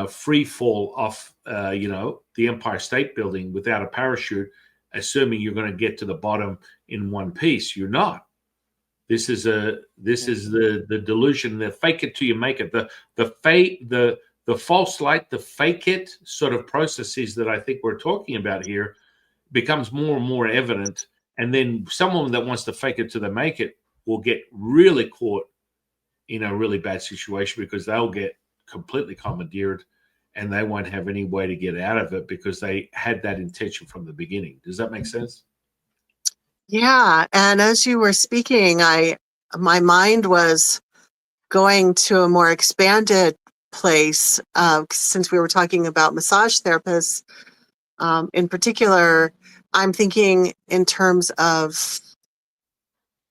free fall off, the Empire State Building without a parachute, assuming you're going to get to the bottom in one piece. You're not. This is the delusion, the fake it till you make it, the false light, the fake it sort of processes that I think we're talking about here becomes more and more evident. And then someone that wants to fake it till they make it will get really caught in a really bad situation, because they'll get completely commandeered and they won't have any way to get out of it because they had that intention from the beginning. Does that make sense? Yeah, and as you were speaking, my mind was going to a more expanded place, since we were talking about massage therapists. In particular, I'm thinking in terms of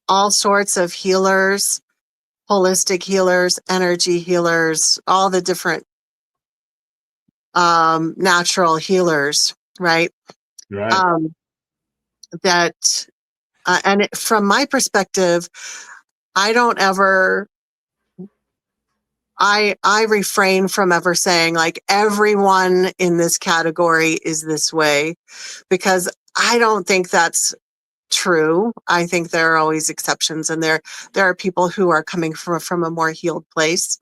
all sorts of healers, holistic healers, energy healers, all the different natural healers, right? Right. From my perspective, I don't ever, I refrain from ever saying like everyone in this category is this way, because I don't think that's true. I think there are always exceptions, and there are people who are coming from a more healed place,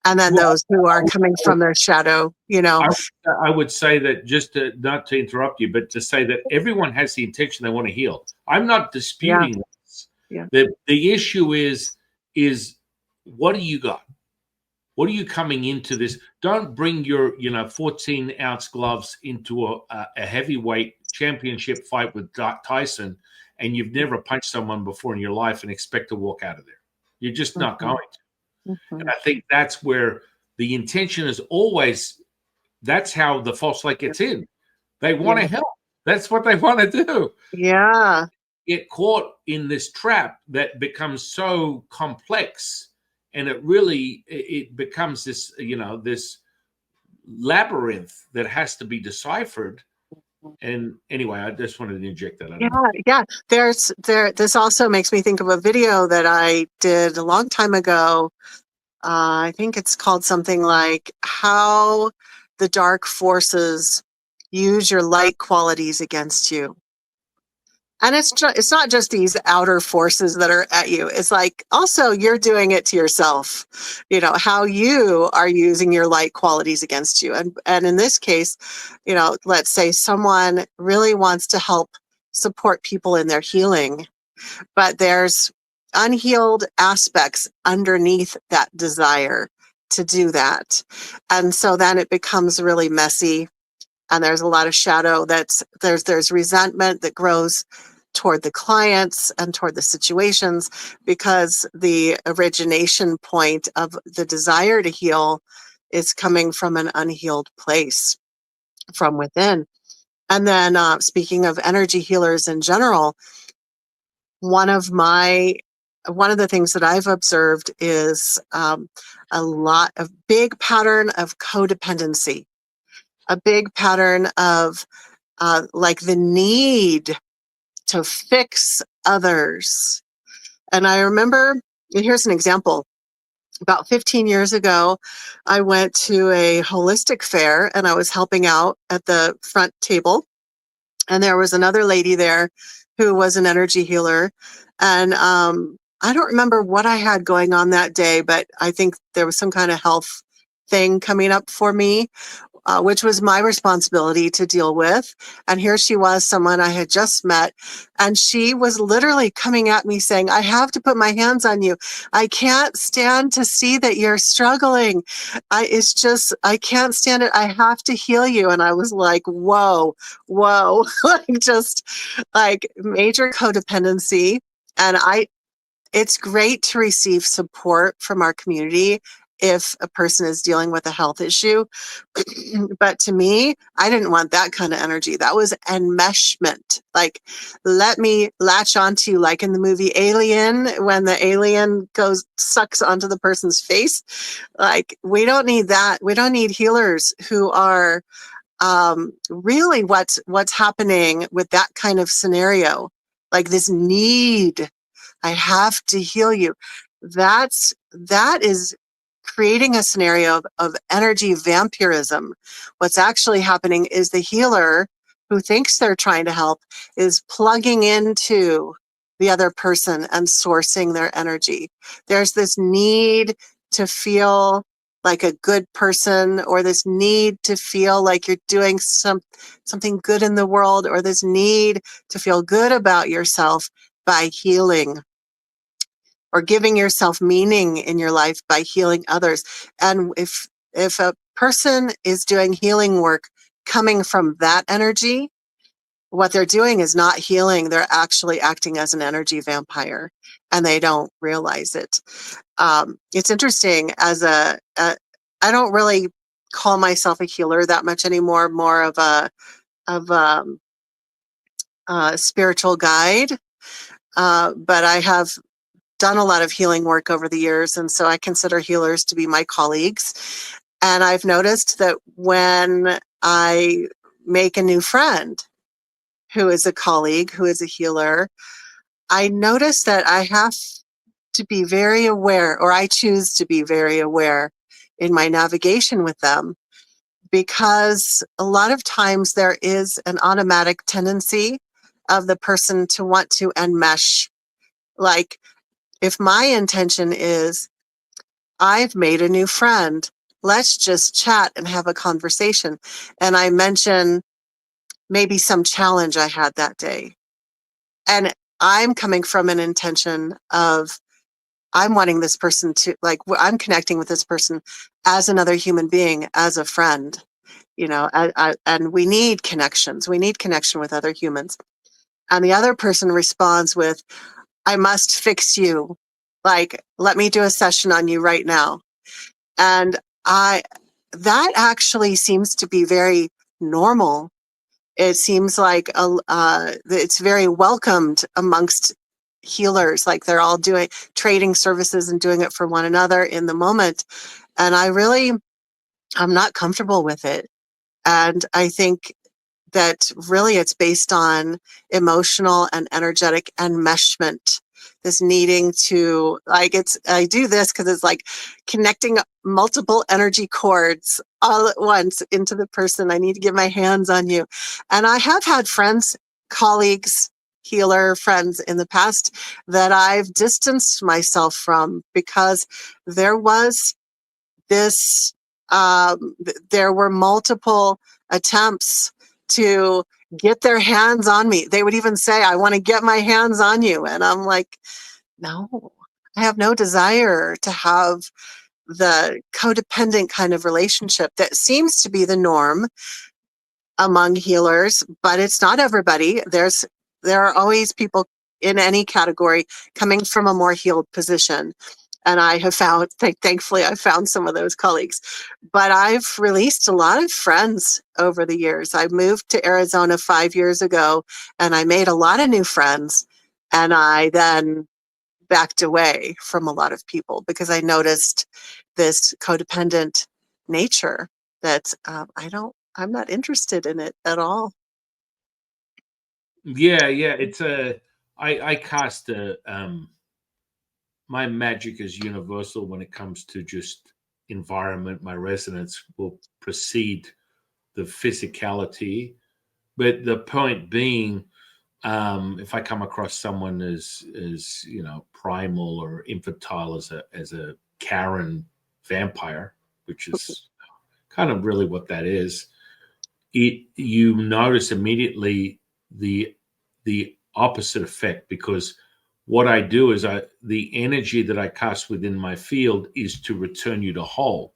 and then Well, those who are coming from their shadow, I would say that, just not to interrupt you, but to say that everyone has the intention they want to heal. I'm not Yeah. disputing this. Yeah. The issue is what do you got? What are you coming into this? Don't bring your 14-ounce gloves into a heavyweight championship fight with Tyson, and you've never punched someone before in your life and expect to walk out of there. You're just not going to. And I think that's where the intention is always. That's how the false light gets in. They want to help. That's what they want to do. Yeah. get caught in this trap that becomes so complex, and it becomes this, this labyrinth that has to be deciphered. And anyway, I just wanted to inject that. I Yeah, don't know. yeah. This also makes me think of a video that I did a long time ago. I think it's called something like How the Dark Forces Use Your Light Qualities Against You. And it's not just these outer forces that are at you. It's like also you're doing it to yourself. How you are using your light qualities against you. And in this case, let's say someone really wants to help support people in their healing, but there's unhealed aspects underneath that desire to do that. And so then it becomes really messy, and there's a lot of shadow. There's resentment that grows toward the clients and toward the situations, because the origination point of the desire to heal is coming from an unhealed place from within. And then speaking of energy healers in general, one of the things that I've observed is a big pattern of codependency, a big pattern of like the need to fix others. And I remember, here's an example. About 15 years ago, I went to a holistic fair and I was helping out at the front table. And there was another lady there who was an energy healer. And I don't remember what I had going on that day, but I think there was some kind of health thing coming up for me, which was my responsibility to deal with. And here she was, someone I had just met, and she was literally coming at me saying, I have to put my hands on you. I can't stand to see that you're struggling. I can't stand it. I have to heal you. And I was like, whoa, like just like major codependency. And it's great to receive support from our community if a person is dealing with a health issue. But to me, I didn't want that kind of energy. That was enmeshment. Like, let me latch onto you, like in the movie Alien, when the alien sucks onto the person's face. Like, we don't need that. We don't need healers who are really what's happening with that kind of scenario. Like this need, I have to heal you. That is creating a scenario of energy vampirism. What's actually happening is the healer who thinks they're trying to help is plugging into the other person and sourcing their energy. There's this need to feel like a good person, or this need to feel like you're doing something good in the world, or this need to feel good about yourself by healing, or giving yourself meaning in your life by healing others. And if a person is doing healing work coming from that energy, what they're doing is not healing. They're actually acting as an energy vampire, and they don't realize it. It's interesting. I don't really call myself a healer that much anymore. More of a spiritual guide. But I have done a lot of healing work over the years, and so I consider healers to be my colleagues. And I've noticed that when I make a new friend who is a colleague, who is a healer, I notice that I have to be very aware, or I choose to be very aware in my navigation with them, because a lot of times there is an automatic tendency of the person to want to enmesh. Like, if my intention is, I've made a new friend, let's just chat and have a conversation, and I mention maybe some challenge I had that day, and I'm coming from an intention of, I'm wanting this person to, like, I'm connecting with this person as another human being, as a friend, and we need connections. We need connection with other humans. And the other person responds with, I must fix you. Like, let me do a session on you right now. And that actually seems to be very normal It seems like it's very welcomed amongst healers. Like they're all doing trading services and doing it for one another in the moment. And I'm not comfortable with it. And I think that really it's based on emotional and energetic enmeshment. This needing to, like, I do this because it's like connecting multiple energy cords all at once into the person. I need to get my hands on you. And I have had friends, colleagues, healer friends in the past that I've distanced myself from because there was this, there were multiple attempts to get their hands on me. They would even say, I want to get my hands on you. And I'm like, no, I have no desire to have the codependent kind of relationship that seems to be the norm among healers, but it's not everybody. There are always people in any category coming from a more healed position. And I have found, thankfully, I've found some of those colleagues. But I've released a lot of friends over the years. I moved to Arizona 5 years ago, and I made a lot of new friends. And I then backed away from a lot of people because I noticed this codependent nature that I'm not interested in it at all. Yeah, yeah. It's a I cast a my magic is universal when it comes to just environment. My resonance will precede the physicality. But the point being, if I come across someone as primal or infantile as a Karen vampire, which is kind of really what that is, you notice immediately the the opposite effect, because what I do is the energy that I cast within my field is to return you to whole.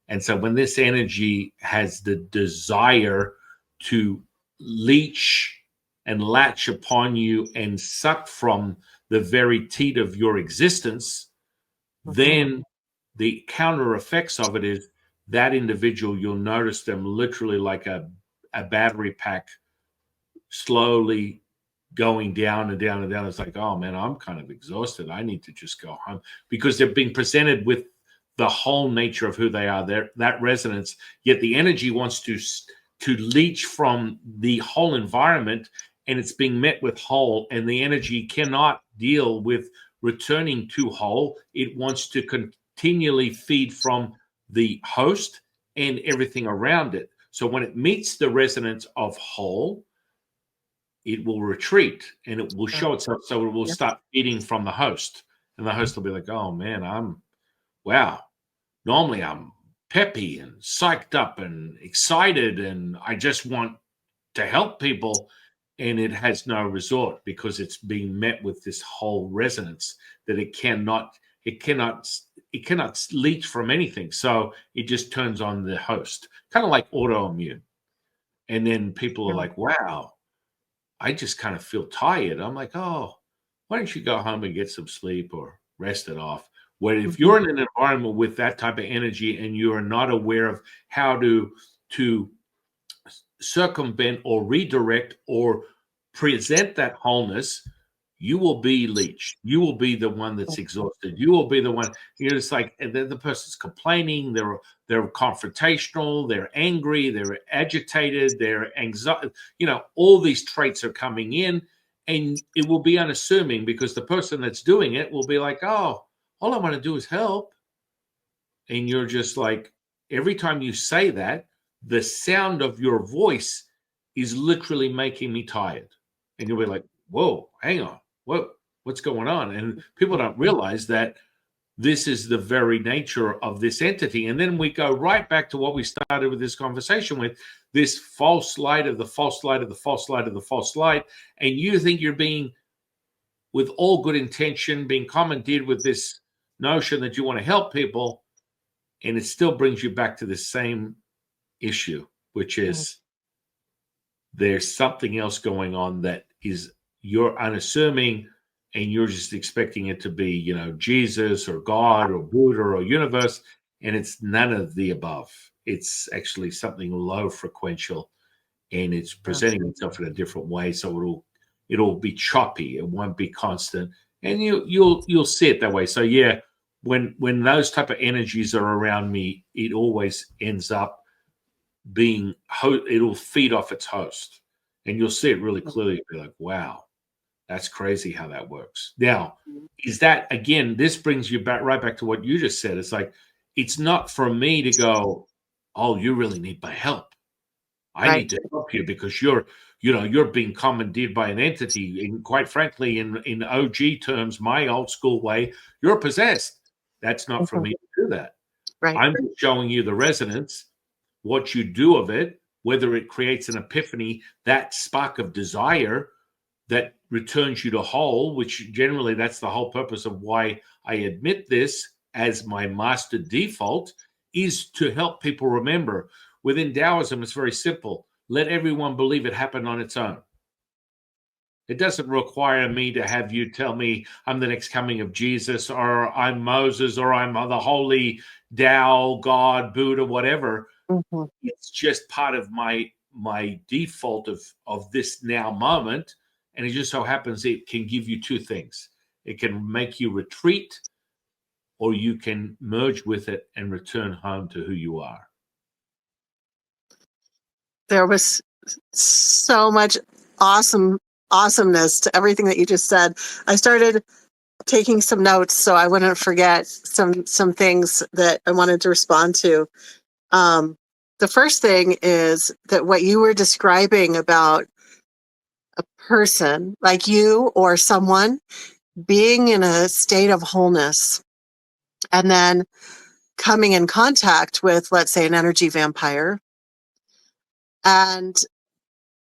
And so when this energy has the desire to leech and latch upon you and suck from the very teat of your existence, Mhm. then the counter effects of it is that individual, you'll notice them literally like a battery pack slowly going down and down and down. It's like, oh man, I'm kind of exhausted. I need to just go home, because they're being presented with the whole nature of who they are, that resonance. Yet the energy wants to leach from the whole environment, and it's being met with whole, and the energy cannot deal with returning to whole. It wants to continually feed from the host and everything around it. So when it meets the resonance of whole, it will retreat and it will Uh, show itself. So it will yeah. start feeding from the host. And the host will be like, oh man, wow. Normally I'm peppy and psyched up and excited and I just want to help people. And it has no resort because it's being met with this whole resonance that it cannot, it cannot leach from anything. So it just turns on the host, kind of like autoimmune. And then people are Yeah. like, wow, I just kind of feel tired. I'm like, oh, why don't you go home and get some sleep or rest it off? Where if Mhm. you're in an environment with that type of energy and you are not aware of how to circumvent or redirect or present that wholeness, you will be leached. You will be the one that's exhausted. You will be the one. You're just like, and then the person's complaining. They're confrontational. They're angry. They're agitated. They're anxiety. All these traits are coming in, and it will be unassuming because the person that's doing it will be like, "Oh, all I want to do is help," and you're just like, every time you say that, the sound of your voice is literally making me tired. And you'll be like, whoa, hang on. What's going on? And people don't realize that this is the very nature of this entity. And then we go right back to what we started with this conversation with, this false light of the false light of the false light of the false light. And you think you're being, with all good intention, being commandeered with this notion that you want to help people, and it still brings you back to the same issue, which Mhm. is there's something else going on that is, you're unassuming, and you're just expecting it to be, Jesus or God or Buddha or universe, and it's none of the above. It's actually something low frequential, and it's Yes. presenting itself in a different way. So it'll be choppy. It won't be constant, and you'll see it that way. So yeah, when those type of energies are around me, it always ends up being it'll feed off its host, and you'll see it really clearly. Be like, wow, that's crazy how that works. Now, is that again? This brings you back right back to what you just said. It's like it's not for me to go, oh, you really need my help. I Right. need to help you because you're being commandeered by an entity. And quite frankly, in OG terms, my old school way, you're possessed. That's not for Mhm. me to do that. Right. I'm just showing you the resonance, what you do of it, whether it creates an epiphany, that spark of desire that returns you to whole, which generally that's the whole purpose of why I admit this as my master default, is to help people remember. Within Taoism, it's very simple. Let everyone believe it happened on its own. It doesn't require me to have you tell me I'm the next coming of Jesus or I'm Moses or I'm the holy Tao, God, Buddha, whatever. Mhm. It's just part of my default of this now moment, and it just so happens it can give you two things. It can make you retreat, or you can merge with it and return home to who you are. There was so much awesomeness to everything that you just said. I started taking some notes so I wouldn't forget some things that I wanted to respond to. The first thing is that what you were describing about a person like you or someone being in a state of wholeness and then coming in contact with, let's say, an energy vampire. And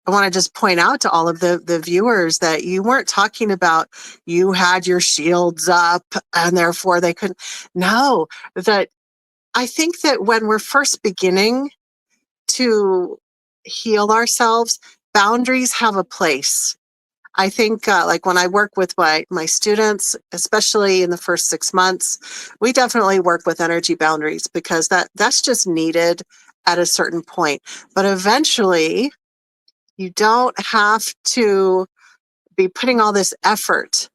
I want to just point out to all of the viewers that you weren't talking about you had your shields up and therefore they couldn't. No, that I think that when we're first beginning to heal ourselves, boundaries have a place. I think like when I work with my students, especially in the first 6 months, we definitely work with energy boundaries because that's just needed at a certain point. But eventually, you don't have to be putting all this effort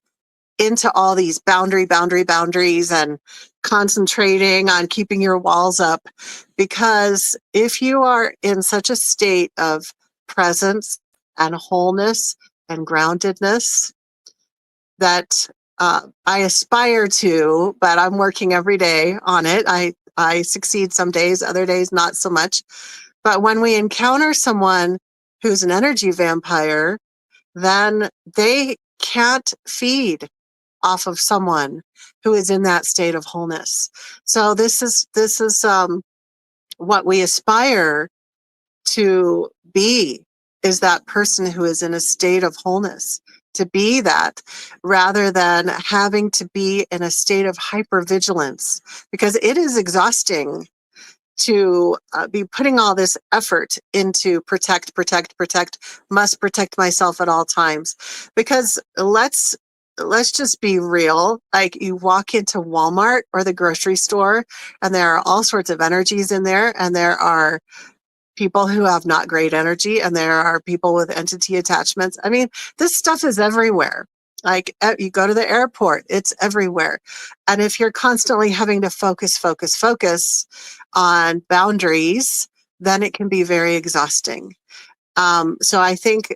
into all these boundaries and concentrating on keeping your walls up. Because if you are in such a state of presence and wholeness and groundedness that I aspire to, but I'm working every day on it. I succeed some days, other days not so much. But when we encounter someone who's an energy vampire, then they can't feed off of someone who is in that state of wholeness. So this is what we aspire to be, is that person who is in a state of wholeness, to be that, rather than having to be in a state of hypervigilance, because it is exhausting to be putting all this effort into protect, must protect myself at all times. Because let's just be real. Like, you walk into Walmart or the grocery store and there are all sorts of energies in there, and there are people who have not great energy, and there are people with entity attachments. I mean, this stuff is everywhere. Like, you go to the airport, it's everywhere. And if you're constantly having to focus on boundaries, then it can be very exhausting. So I think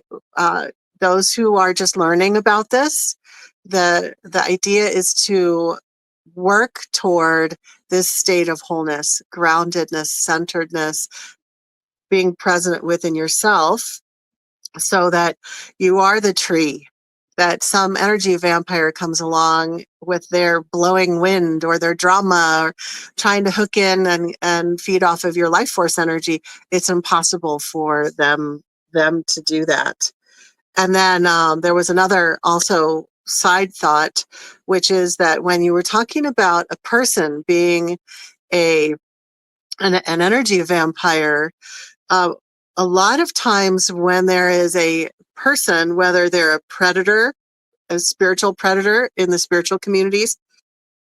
those who are just learning about this, the idea is to work toward this state of wholeness, groundedness, centeredness, being present within yourself, so that you are the tree, that some energy vampire comes along with their blowing wind or their drama or trying to hook in and feed off of your life force energy. It's impossible for them to do that. And then there was another also side thought, which is that when you were talking about a person being a an energy vampire, uh, a lot of times when there is a person, whether they're a predator, a spiritual predator in the spiritual communities,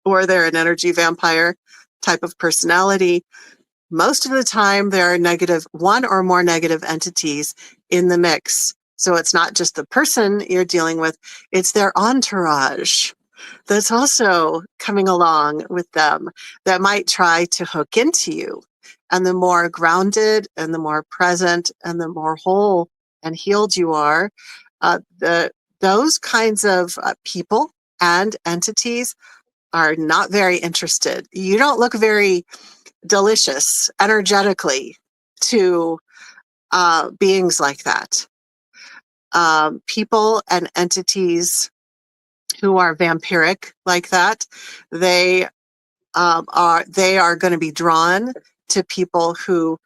or they're an energy vampire type of personality, most of the time there are one or more negative entities in the mix. So it's not just the person you're dealing with, it's their entourage that's also coming along with them that might try to hook into you. And the more grounded and the more present and the more whole and healed you are, those kinds of people and entities are not very interested. You don't look very delicious energetically to beings like that. People and entities who are vampiric like that, they are going to be drawn to people who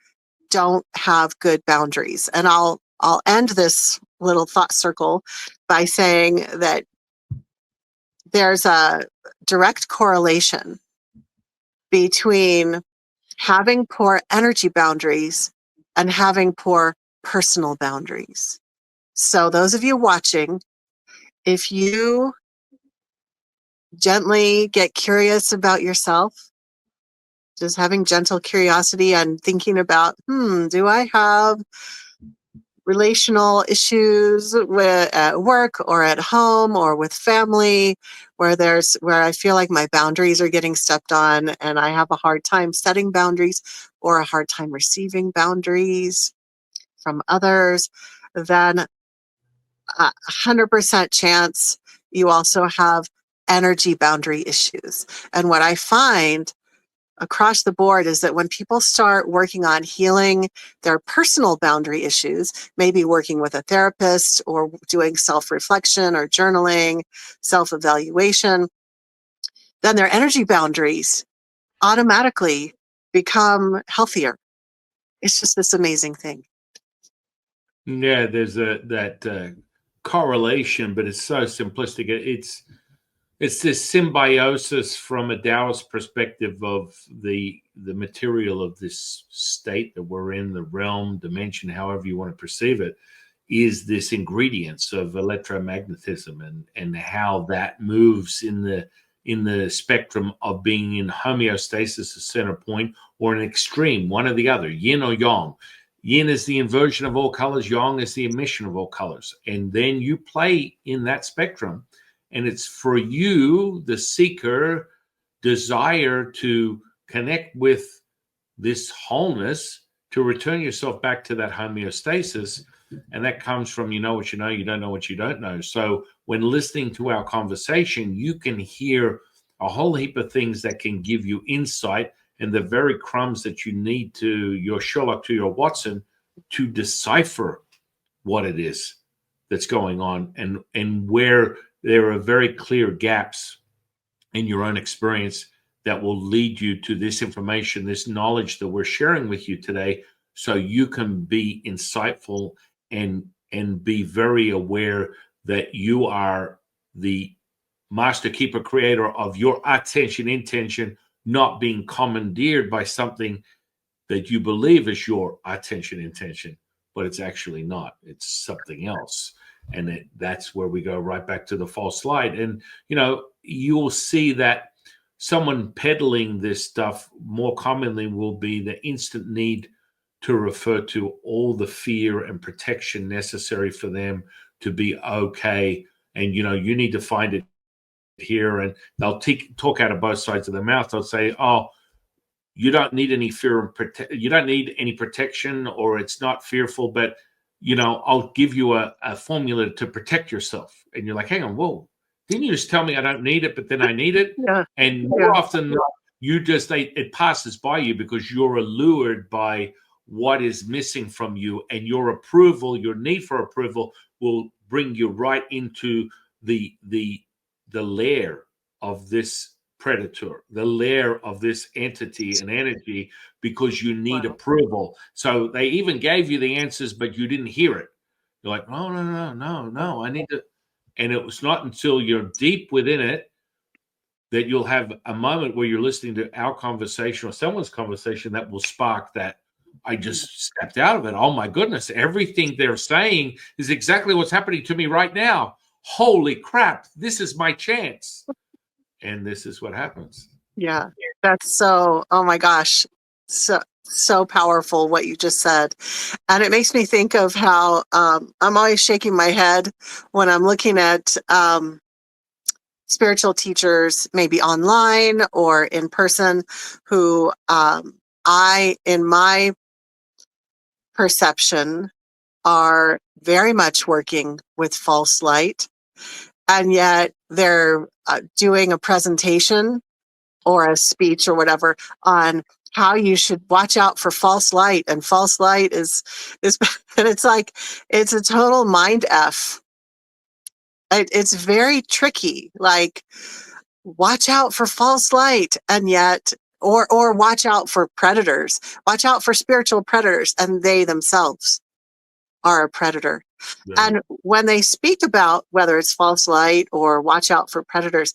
don't have good boundaries. And I'll end this little thought circle by saying that there's a direct correlation between having poor energy boundaries and having poor personal boundaries. So those of you watching, if you gently get curious about yourself, just having gentle curiosity and thinking about, do I have relational issues at work or at home or with family where I feel like my boundaries are getting stepped on and I have a hard time setting boundaries or a hard time receiving boundaries from others, then 100% chance you also have energy boundary issues. And what I find across the board is that when people start working on healing their personal boundary issues, maybe working with a therapist or doing self-reflection or journaling, self-evaluation, then their energy boundaries automatically become healthier. It's just this amazing thing. Yeah, there's that correlation, but it's so simplistic. It's this symbiosis from a Taoist perspective of the material of this state that we're in, the realm, dimension, however you want to perceive it, is this ingredients of electromagnetism and how that moves in the spectrum of being in homeostasis, a center point, or an extreme, one or the other, yin or yang. Yin is the inversion of all colors, yang is the emission of all colors. And then you play in that spectrum. And it's for you, the seeker, desire to connect with this wholeness, to return yourself back to that homeostasis. And that comes from you know what you know, you don't know what you don't know. So when listening to our conversation, you can hear a whole heap of things that can give you insight and the very crumbs that you need to your Sherlock to your Watson to decipher what it is that's going on and where there are very clear gaps in your own experience that will lead you to this information, this knowledge that we're sharing with you today, so you can be insightful and be very aware that you are the master keeper creator of your attention intention, not being commandeered by something that you believe is your attention intention, but it's actually not. It's something else. And that's where we go right back to the false light. And, you'll see that someone peddling this stuff more commonly will be the instant need to refer to all the fear and protection necessary for them to be okay. And, you need to find it here. And they'll talk out of both sides of their mouth. They'll say, oh, you don't need any fear, you don't need any protection, or it's not fearful, but I'll give you a formula to protect yourself. And you're like, hang on, whoa, didn't you just tell me I don't need it, but then I need it? Yeah. And more often it passes by you because you're allured by what is missing from you, and your approval, your need for approval will bring you right into the lair of this predator, the lair of this entity and energy, because you need approval. So they even gave you the answers, but you didn't hear it. You're like, no, I need to. And it was not until you're deep within it that you'll have a moment where you're listening to our conversation or someone's conversation that will spark that. I just stepped out of it. Oh my goodness, everything they're saying is exactly what's happening to me right now. Holy crap, this is my chance. And this is what happens. Yeah, that's so, oh my gosh, so So powerful what you just said. And it makes me think of how I'm always shaking my head when I'm looking at spiritual teachers, maybe online or in person, who in my perception, are very much working with false light. And yet they're doing a presentation or a speech or whatever on how you should watch out for false light, and false light is and it's like it's a total mind f. It's very tricky, like watch out for false light, and yet or watch out for predators, watch out for spiritual predators, and they themselves are a predator. Right. And when they speak about whether it's false light or watch out for predators,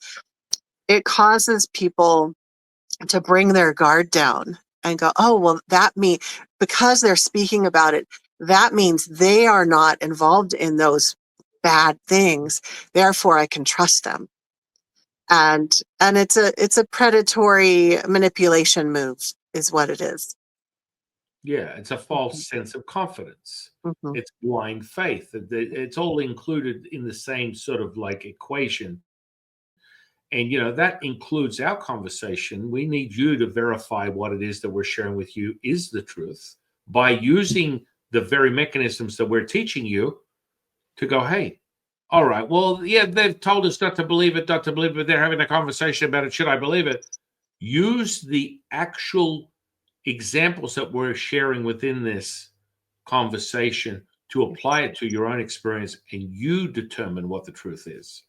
it causes people to bring their guard down and go, oh, well, that means because they're speaking about it, that means they are not involved in those bad things. Therefore, I can trust them. And it's a predatory manipulation move, is what it is. Yeah, it's a false sense of confidence. Mhm. It's blind faith. It's all included in the same sort of like equation. And, that includes our conversation. We need you to verify what it is that we're sharing with you is the truth by using the very mechanisms that we're teaching you to go, hey, all right, well, yeah, they've told us not to believe it, not to believe it. They're having a conversation about it. Should I believe it? Use the actual examples that we're sharing within this conversation to apply it to your own experience, and you determine what the truth is.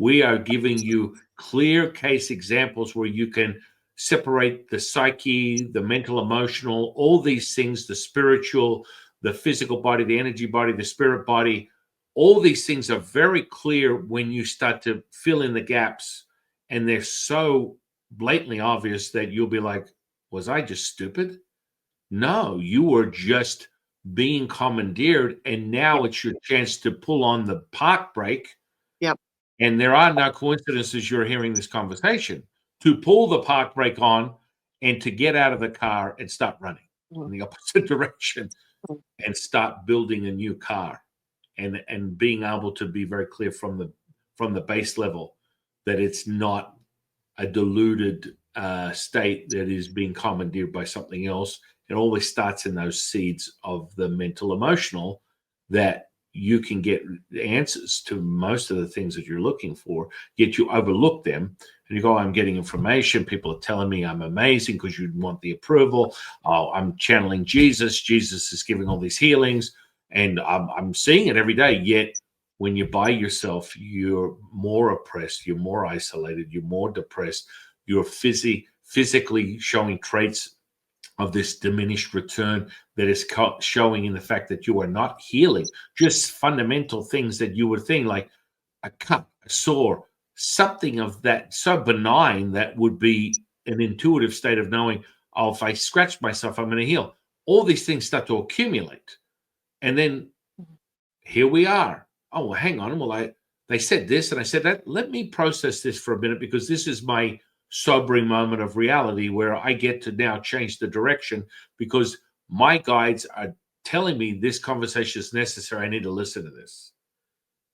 We are giving you clear case examples where you can separate the psyche, the mental, emotional, all these things, the spiritual, the physical body, the energy body, the spirit body. All these things are very clear when you start to fill in the gaps, and they're so blatantly obvious that you'll be like, was I just stupid? No, you were just being commandeered, and Yep. now it's your chance to pull on the park brake. Yep. And there are no coincidences you're hearing this conversation to pull the park brake on and to get out of the car and start running in the opposite direction and start building a new car, and being able to be very clear from the base level that it's not a deluded state that is being commandeered by something else. It always starts in those seeds of the mental emotional that you can get answers to most of the things that you're looking for, yet you overlook them. And you go, oh, I'm getting information. People are telling me I'm amazing because you want the approval. Oh, I'm channeling Jesus. Jesus is giving all these healings. And I'm seeing it every day. Yet when you're by yourself, you're more oppressed, you're more isolated, you're more depressed, you're physically showing traits of this diminished return that is showing in the fact that you are not healing, just fundamental things that you would think like a cut, a sore, something of that so benign that would be an intuitive state of knowing, oh, if I scratch myself, I'm going to heal. All these things start to accumulate. And then here we are. Oh, well, hang on. Well, they said this and I said that. Let me process this for a minute because this is my sobering moment of reality where I get to now change the direction because my guides are telling me this conversation is necessary. I need to listen to this.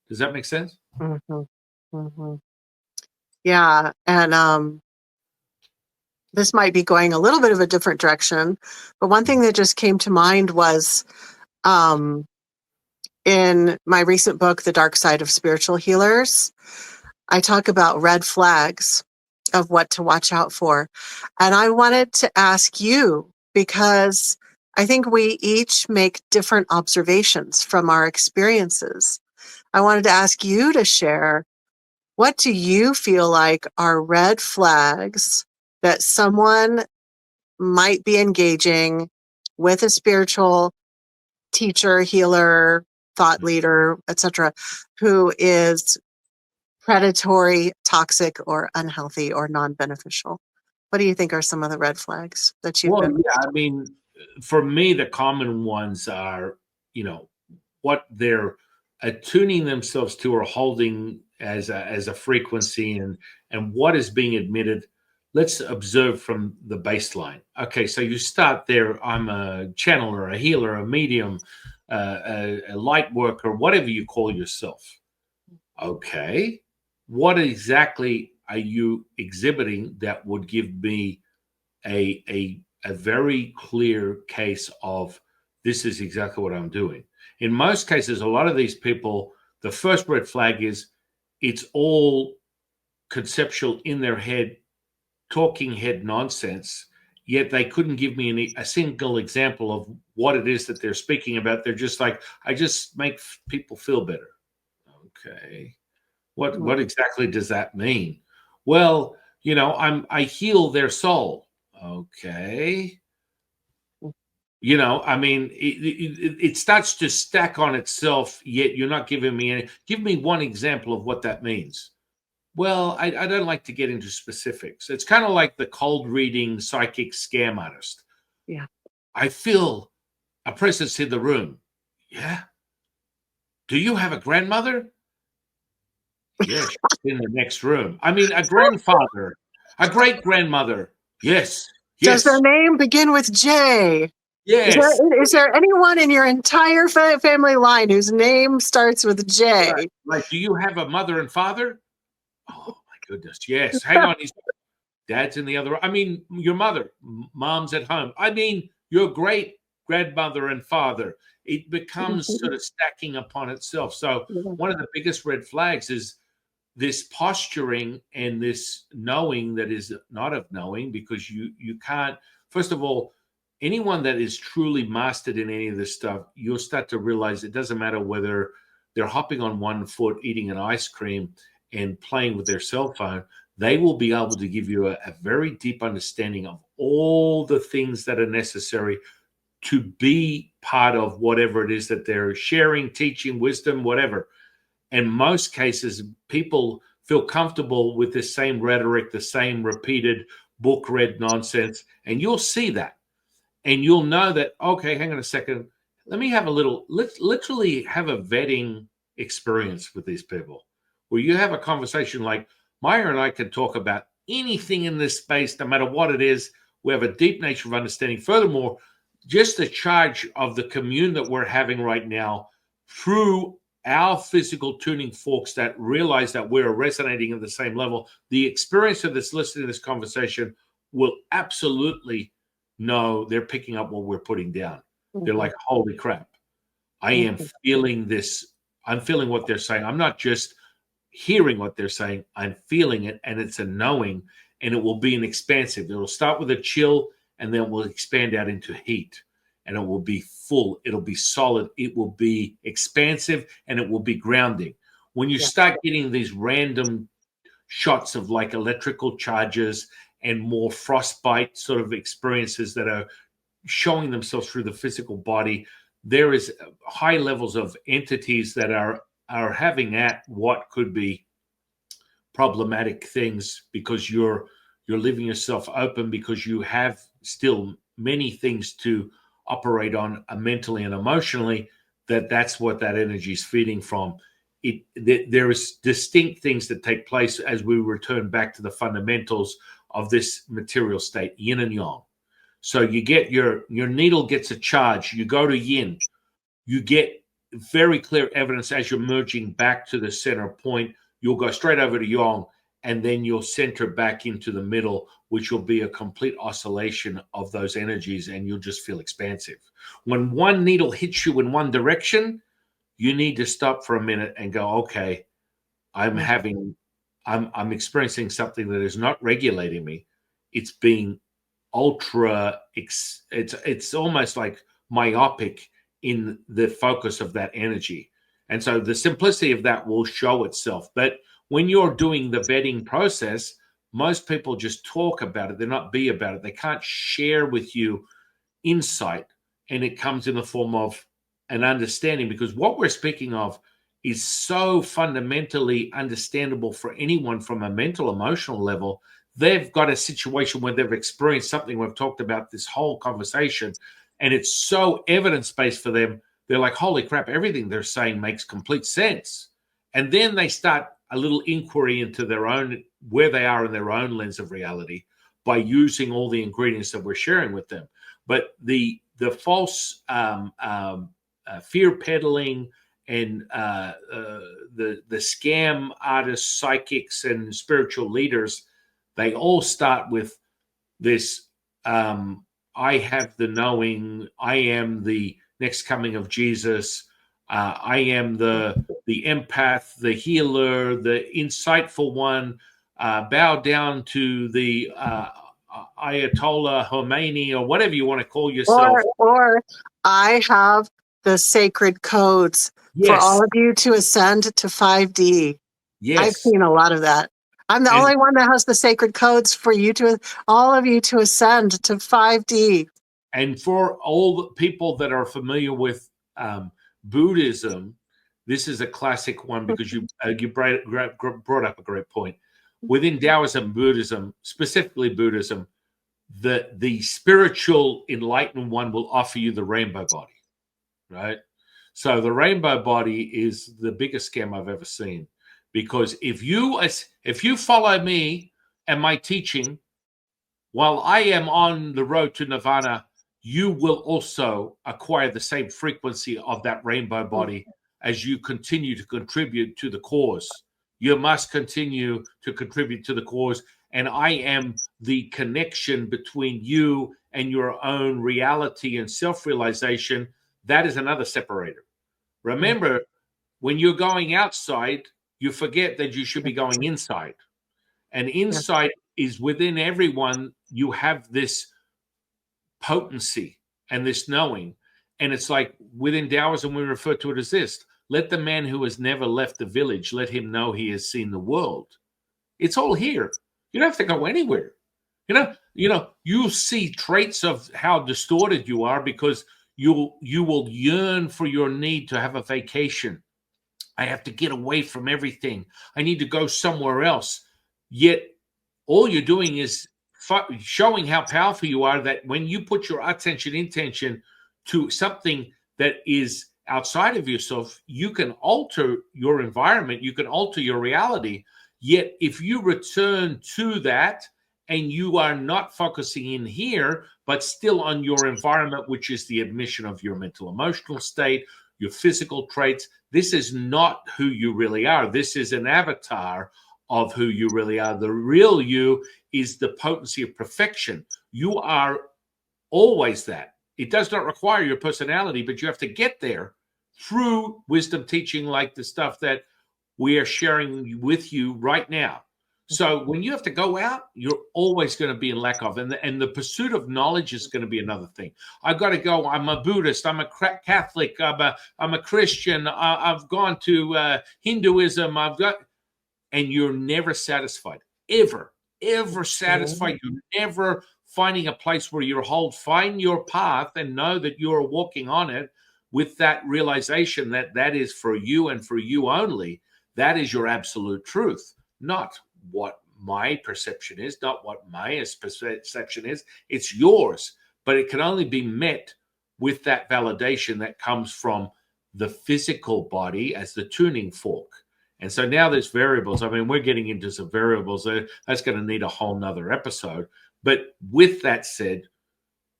Does that make sense? Mm-hmm. Mm-hmm. Yeah. And this might be going a little bit of a different direction, but one thing that just came to mind was um, in my recent book, The Dark Side of Spiritual Healers, I talk about red flags of what to watch out for. And I wanted to ask you, because I think we each make different observations from our experiences. I wanted to ask you to share, what do you feel like are red flags that someone might be engaging with a spiritual teacher, healer, thought leader, etc., who is predatory, toxic, or unhealthy or non-beneficial? What do you think are some of the red flags that you've Well, been? yeah, I mean, for me, the common ones are, what they're attuning themselves to or holding as a frequency and what is being admitted. let's observe from the baseline. Okay, so you start there. I'm a channeler, a healer, a medium, a light worker, whatever you call yourself. Okay, what exactly are you exhibiting that would give me a very clear case of this is exactly what I'm doing? In most cases, a lot of these people, the first red flag is it's all conceptual in their head, talking head nonsense, yet they couldn't give me a single example of what it is that they're speaking about. They're just like, I just make people feel better. Okay. What exactly does that mean? Well, I heal their soul. Okay. I mean, it starts to stack on itself, yet you're not giving me any. Give me one example of what that means. Well, I don't like to get into specifics. It's kind of like the cold reading psychic scam artist. Yeah. I feel a presence in the room. Yeah. Do you have a grandmother? Yeah, she's in the next room. I mean, a grandfather, a great grandmother. Yes, Does their yes, name begin with J? yes. Is there anyone in your entire family line whose name starts with J? Right. Do you have a mother and father? Oh my goodness. Yes. Hang on. Dad's in the other. I mean, your mother, mom's at home. I mean, your great grandmother and father. It becomes sort of stacking upon itself. So one of the biggest red flags is this posturing and this knowing that is not of knowing, because you can't. First of all, anyone that is truly mastered in any of this stuff, you'll start to realize it doesn't matter whether they're hopping on one foot, eating an ice cream, and playing with their cell phone. They will be able to give you a very deep understanding of all the things that are necessary to be part of whatever it is that they're sharing, teaching, wisdom, whatever. In most cases, people feel comfortable with the same rhetoric, the same repeated book read nonsense, and you'll see that. And you'll know that, okay, hang on a second. Let me have let's literally have a vetting experience with these people where you have a conversation like Maya and I can talk about anything in this space, no matter what it is. We have a deep nature of understanding. Furthermore, just the charge of the commune that we're having right now through our physical tuning forks that realize that we're resonating at the same level, the experience of this listening to this conversation will absolutely know they're picking up what we're putting down. They're like, holy crap, I am feeling this. I'm feeling what they're saying. I'm not just hearing what they're saying, I'm feeling it, and it's a knowing, and it will be an expansive. It'll start with a chill, and then will expand out into heat, and it will be full. It'll be solid. It will be expansive, and it will be grounding. When you start getting these random shots of like electrical charges and more frostbite sort of experiences that are showing themselves through the physical body, there is high levels of entities that are having at what could be problematic things, because you're leaving yourself open, because you have still many things to operate on mentally and emotionally. That's what that energy is feeding from. There is distinct things that take place as we return back to the fundamentals of this material state, yin and yang. So you get your needle gets a charge, you go to yin, you get very clear evidence as you're merging back to the center point. You'll go straight over to yang, and then you'll center back into the middle, which will be a complete oscillation of those energies, and you'll just feel expansive. When one needle hits you in one direction, you need to stop for a minute and go, okay, I'm experiencing something that is not regulating me. It's being it's almost like myopic in the focus of that energy. And so the simplicity of that will show itself. But when you're doing the vetting process, most people just talk about it. They're not be about it. They can't share with you insight. And it comes in the form of an understanding, because what we're speaking of is so fundamentally understandable for anyone from a mental, emotional level. They've got a situation where they've experienced something we've talked about this whole conversation, and it's so evidence-based for them. They're like, holy crap, everything they're saying makes complete sense. And then they start a little inquiry into their own, where they are in their own lens of reality. by using all the ingredients that we're sharing with them. But the false fear peddling and the scam artists, psychics, and spiritual leaders, they all start with this: I have the knowing, I am the next coming of Jesus, I am the empath, the healer, the insightful one. Bow down to the Ayatollah Khomeini, or whatever you want to call yourself. Or I have the sacred codes for Yes, all of you to ascend to 5D. I've yes. seen a lot of that. I'm the And only one that has the sacred codes for you to, all of you to ascend to 5D. and for all the people that are familiar with Buddhism, this is a classic one because you brought up a great point. Within Taoism, Buddhism, specifically Buddhism, the spiritual enlightened one will offer you the rainbow body, right? So the rainbow body is the biggest scam I've ever seen, because if you follow me and my teaching while I am on the road to nirvana, you will also acquire the same frequency of that rainbow body as you continue to contribute to the cause. You must continue to contribute to the cause. And I am the connection between you and your own reality and self realization. That is another separator. Remember, when you're going outside, you forget that you should be going inside. And Yeah. inside is within everyone. You have this potency and this knowing. And it's like within Taoism, we refer to it as this: let the man who has never left the village, let him know he has seen the world. It's all here. You don't have to go anywhere. You see traits of how distorted you are because you will yearn for your need to have a vacation. I have to get away from everything. I need to go somewhere else. Yet all you're doing is showing how powerful you are, that when you put your attention, intention to something that is outside of yourself, you can alter your environment, you can alter your reality. Yet if you return to that and you are not focusing in here, but still on your environment, which is the admission of your mental emotional state, your physical traits, this is not who you really are. This is an avatar of who you really are. The real you is the potency of perfection. You are always that. It does not require your personality, but you have to get there through wisdom teaching like the stuff that we are sharing with you right now. So when you have to go out, you're always going to be in lack of. And the pursuit of knowledge is going to be another thing. I've got to go. I'm a Buddhist. I'm a Catholic. I'm a Christian. I've gone to Hinduism. And you're never satisfied, ever satisfied. You're never finding a place where you're whole. Find your path and know that you're walking on it with that realization that that is for you and for you only. That is your absolute truth, not what my perception is, not what Maya's perception is. It's yours, but it can only be met with that validation that comes from the physical body as the tuning fork. And so now there's variables. I mean, we're getting into some variables. That's going to need a whole nother episode. But with that said,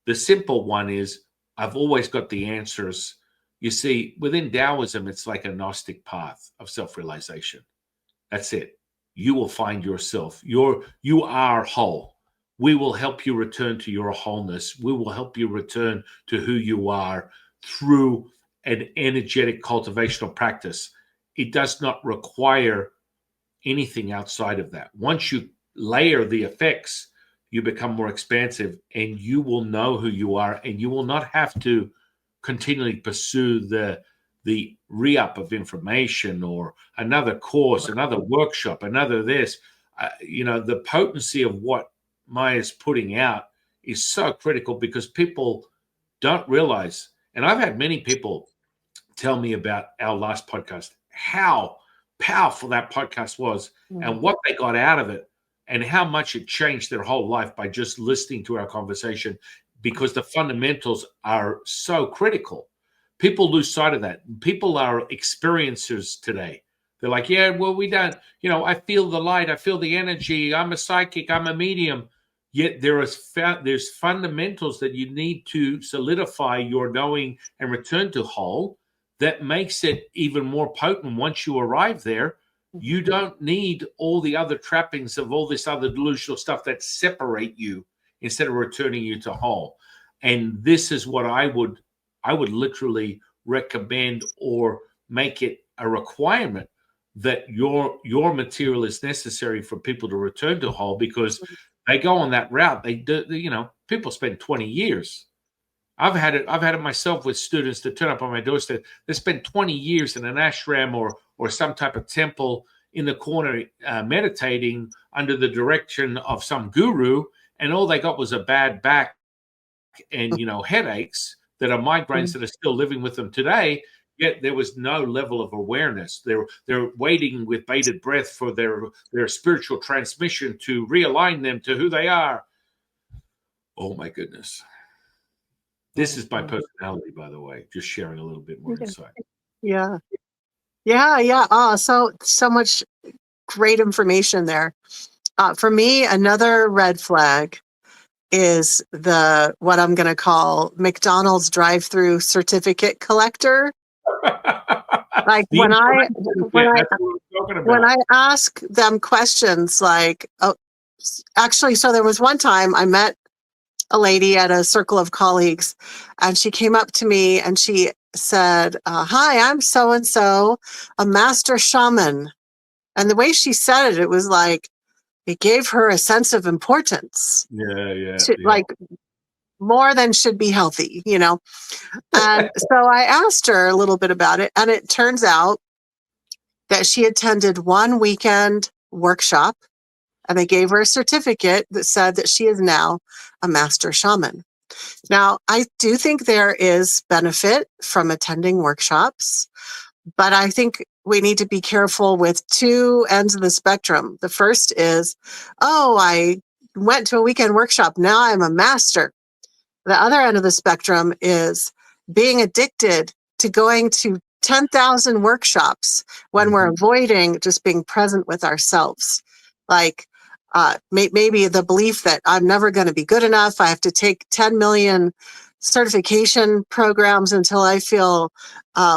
the simple one is I've always got the answers. You see, within Taoism, it's like a Gnostic path of self-realization. That's it. You will find yourself. You are whole. We will help you return to your wholeness. We will help you return to who you are through an energetic cultivational practice. It does not require anything outside of that. Once you layer the effects, you become more expansive and you will know who you are, and you will not have to continually pursue the re-up of information or another course, another workshop, another this. The potency of what Maya's putting out is so critical because people don't realize, and I've had many people tell me about our last podcast, how powerful that podcast was and what they got out of it and how much it changed their whole life by just listening to our conversation, because the fundamentals are so critical. People lose sight of that. People are experiencers today. They're like, yeah, well, we don't, I feel the light. I feel the energy. I'm a psychic. I'm a medium. Yet there's fundamentals that you need to solidify your knowing and return to whole that makes it even more potent once you arrive there. You don't need all the other trappings of all this other delusional stuff that separate you instead of returning you to whole. And this is what I would literally recommend or make it a requirement that your material is necessary for people to return to whole, because they go on that route. They do, people spend 20 years. I've had it myself with students that turn up on my doorstep. They spend 20 years in an ashram or some type of temple in the corner, meditating under the direction of some guru, and all they got was a bad back and headaches that are migraines that are still living with them today. Yet there was no level of awareness. They're waiting with bated breath for their spiritual transmission to realign them to who they are. Oh my goodness. This is my personality, by the way, just sharing a little bit more insight. Yeah. Oh, so much great information there. For me, another red flag is what I'm going to call McDonald's drive-through certificate collector. Like when I ask them questions like, actually, so there was one time I met a lady at a circle of colleagues, and she came up to me and she said, hi, I'm so-and-so, a master shaman. And the way she said it, it was like, it gave her a sense of importance. Like more than should be healthy, And so I asked her a little bit about it, and it turns out that she attended one weekend workshop, and they gave her a certificate that said that she is now a master shaman. Now, I do think there is benefit from attending workshops, but I think we need to be careful with two ends of the spectrum. The first is, I went to a weekend workshop, now I'm a master. The other end of the spectrum is being addicted to going to 10,000 workshops when we're avoiding just being present with ourselves. Like maybe the belief that I'm never going to be good enough. I have to take 10 million certification programs until I feel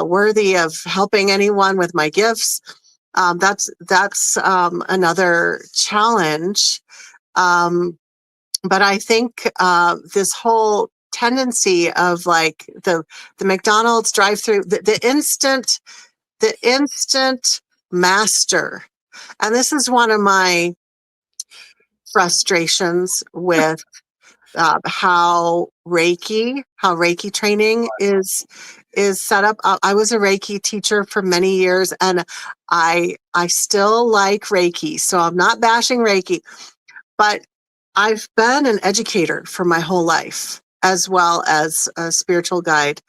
worthy of helping anyone with my gifts. That's another challenge. But I think this whole tendency of like the McDonald's drive-through, the instant master, and this is one of my frustrations with how Reiki training is set up. I was a Reiki teacher for many years, and I still like Reiki, so I'm not bashing Reiki, but I've been an educator for my whole life, as well as a spiritual guide.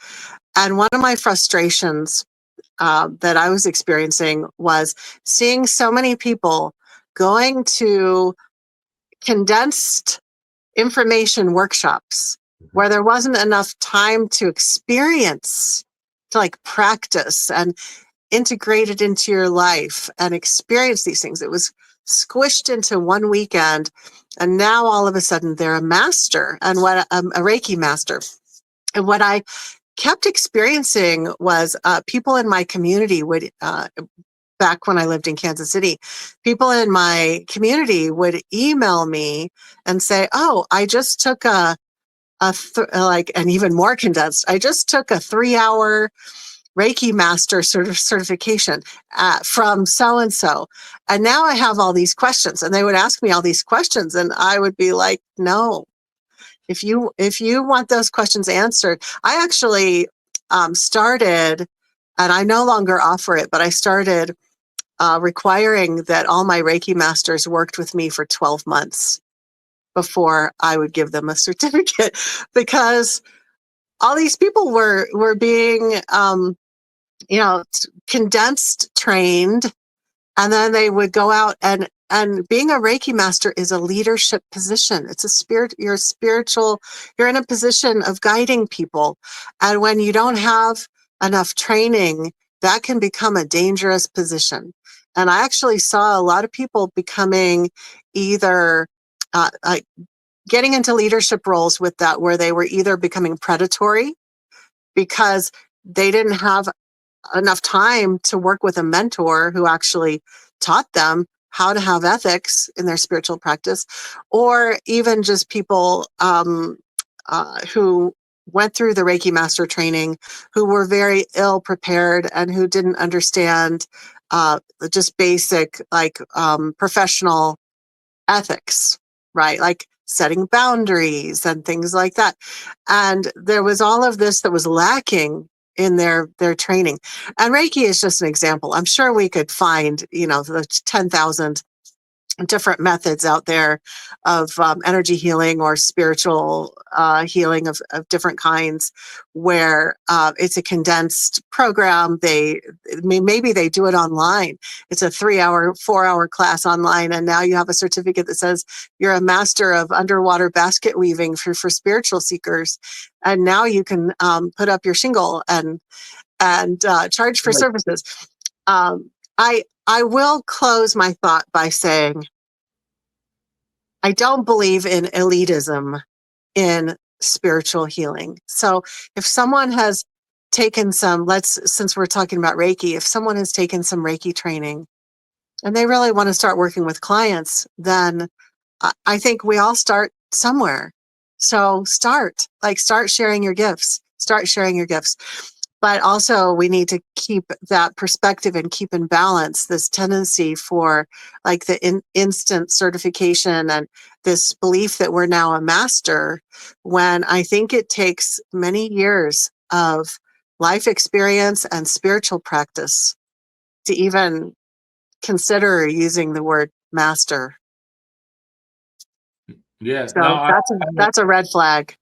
And one of my frustrations that I was experiencing was seeing so many people going to condensed information workshops where there wasn't enough time to experience, to like practice and integrate it into your life and experience these things. It was squished into one weekend, and now all of a sudden they're a master, and a Reiki master. And what I kept experiencing was people in my community would, back when I lived in Kansas City, people in my community would email me and say, "Oh, I just took and even more condensed. I just took a 3-hour Reiki master certification from so-and-so. And now I have all these questions." And they would ask me all these questions, and I would be like, no, if you want those questions answered, I actually started, and I no longer offer it, but I started requiring that all my Reiki masters worked with me for 12 months before I would give them a certificate, because all these people were being condensed, trained, and then they would go out, and being a Reiki master is a leadership position. It's a spirit, you're spiritual, you're in a position of guiding people. And when you don't have enough training, that can become a dangerous position. And I actually saw a lot of people becoming either getting into leadership roles with that, where they were either becoming predatory because they didn't have enough time to work with a mentor who actually taught them how to have ethics in their spiritual practice, or even just people who went through the Reiki master training who were very ill prepared and who didn't understand just basic professional ethics, right? Like setting boundaries and things like that. And there was all of this that was lacking in their training. And Reiki is just an example. I'm sure we could find, the 10,000 different methods out there of energy healing or spiritual healing of different kinds, where it's a condensed program. Maybe they do it online. It's a 3-hour, 4-hour class online, and now you have a certificate that says you're a master of underwater basket weaving for spiritual seekers, and now you can put up your shingle and charge for services. I will close my thought by saying I don't believe in elitism in spiritual healing. So if someone has taken since we're talking about Reiki, if someone has taken some Reiki training and they really want to start working with clients, then I think we all start somewhere. So start sharing your gifts, But also we need to keep that perspective and keep in balance this tendency for like the instant certification and this belief that we're now a master, when I think it takes many years of life experience and spiritual practice to even consider using the word master. Yeah. No, So that's a red flag.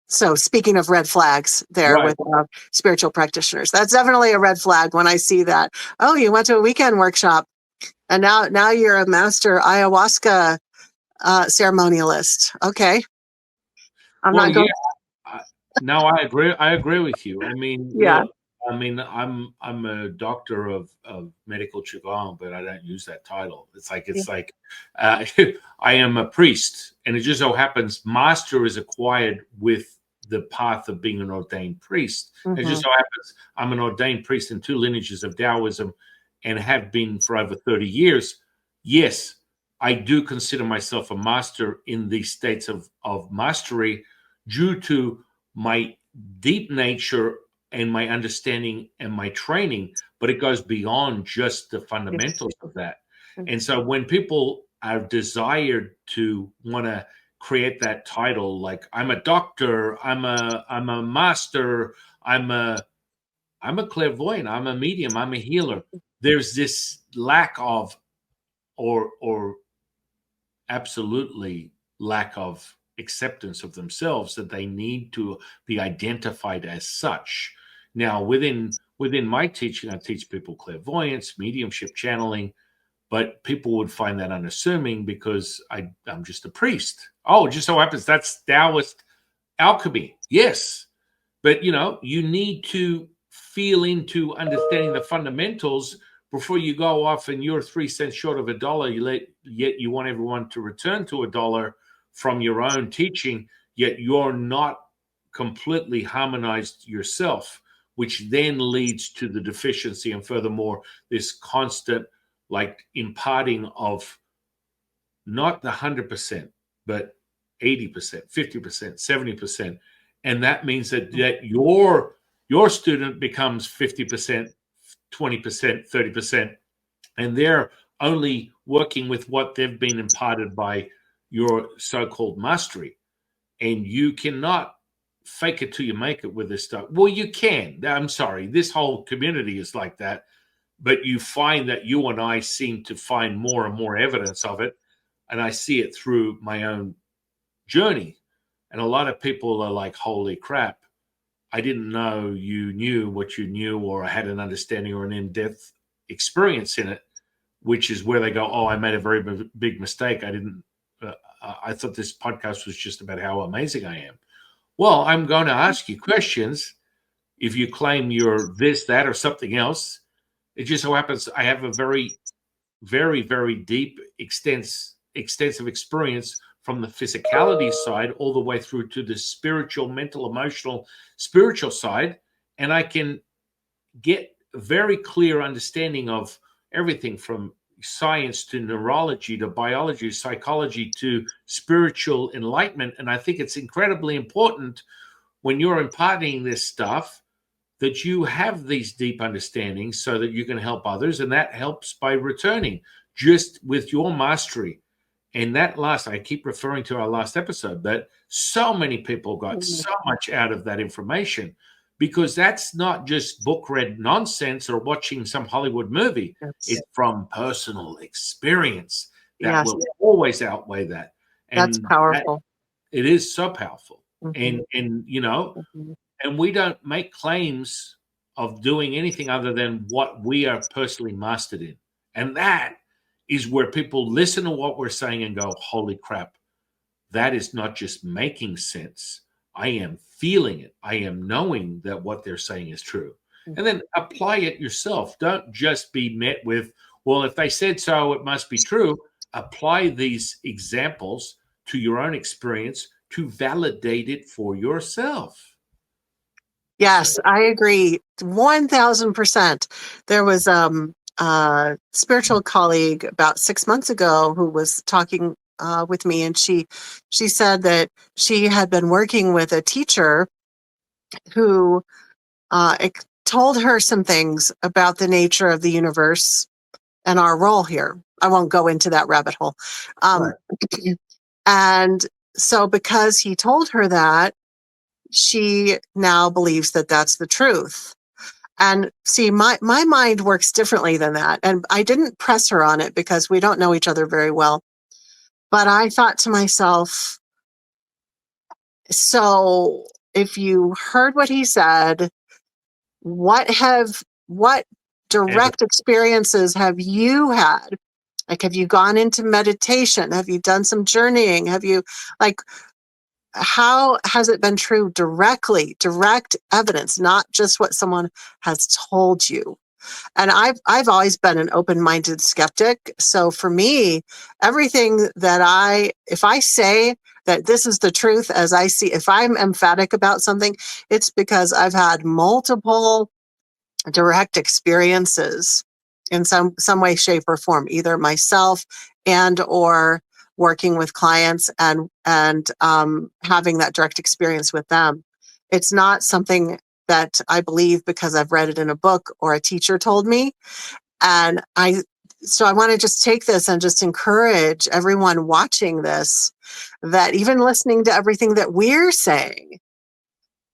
So speaking of red flags there right. with spiritual practitioners, that's definitely a red flag when I see that. Oh, you went to a weekend workshop and now you're a master ayahuasca ceremonialist. Okay. I'm Well, not yeah. going. No, I agree. I agree with you. I mean, Yeah. look. I mean, I'm a doctor of medical qigong, but I don't use that title. Yeah. I am a priest, and it just so happens master is acquired with the path of being an ordained priest. It Mm-hmm. just so happens I'm an ordained priest in 2 lineages of Taoism, and have been for over 30 years. Yes, I do consider myself a master in these states of mastery due to my deep nature and my understanding and my training, but it goes beyond just the fundamentals of that. And so when people are desired to want to create that title, like I'm a doctor, I'm a master, I'm a clairvoyant, I'm a medium, I'm a healer, there's this lack of or absolutely lack of acceptance of themselves that they need to be identified as such. Now, within my teaching, I teach people clairvoyance, mediumship, channeling, but people would find that unassuming because I'm just a priest. Oh, it just so happens that's Taoist alchemy. Yes, but you need to feel into understanding the fundamentals before you go off and you're 3 cents short of a dollar. Yet you want everyone to return to a dollar from your own teaching, yet you're not completely harmonized yourself, which then leads to the deficiency. And furthermore, this constant like imparting of not the 100%, but 80%, 50%, 70%. And that means that your student becomes 50%, 20%, 30%, and they're only working with what they've been imparted by your so-called mastery. And you cannot fake it till you make it with this stuff. Well, you can. I'm sorry. This whole community is like that. But you find that you and I seem to find more and more evidence of it. And I see it through my own journey. And a lot of people are like, holy crap, I didn't know you knew what you knew or had an understanding or an in-depth experience in it, which is where they go, oh, I made a very big mistake. I thought this podcast was just about how amazing I am. Well, I'm going to ask you questions. If you claim you're this, that, or something else, it just so happens I have a very, very, very deep, extensive experience from the physicality side all the way through to the spiritual, mental, emotional, spiritual side. And I can get a very clear understanding of everything from science to neurology to biology, psychology to spiritual enlightenment. And I think it's incredibly important when you're imparting this stuff that you have these deep understandings so that you can help others. And that helps by returning just with your mastery. And that last, I keep referring to our last episode, that so many people got so much out of that information, because that's not just book read nonsense or watching some Hollywood movie. It's from personal experience that Yes, will always outweigh that. that's And powerful. it is so powerful. Mhm, And you know, mhm. and we don't make claims of doing anything other than what we are personally mastered in. And that is where people listen to what we're saying and go, holy crap, that is not just making sense. I am feeling it. I am knowing that what they're saying is true. And then apply it yourself. Don't just be met with, well, if they said so, it must be true. Apply these examples to your own experience to validate it for yourself. Yes, I agree 1000%. There was a spiritual colleague about 6 months ago who was talking with me, and she said that she had been working with a teacher who told her some things about the nature of the universe and our role here. I won't go into that rabbit hole. Um, and so because he told her that, she now believes that that's the truth. And see, my mind works differently than that. And I didn't press her on it because we don't know each other very well. But I thought to myself, so if you heard what he said, what direct experiences have you had? Like, have you gone into meditation? Have you done some journeying? Have you, like, how has it been true directly, direct evidence, not just what someone has told you? And I've always been an open-minded skeptic. So for me, everything that if I say that this is the truth as I see, if I'm emphatic about something, it's because I've had multiple direct experiences in some way, shape, or form, either myself and or working with clients and having that direct experience with them. It's not something that I believe because I've read it in a book or a teacher told me. And so I want to just take this and just encourage everyone watching this, that even listening to everything that we're saying,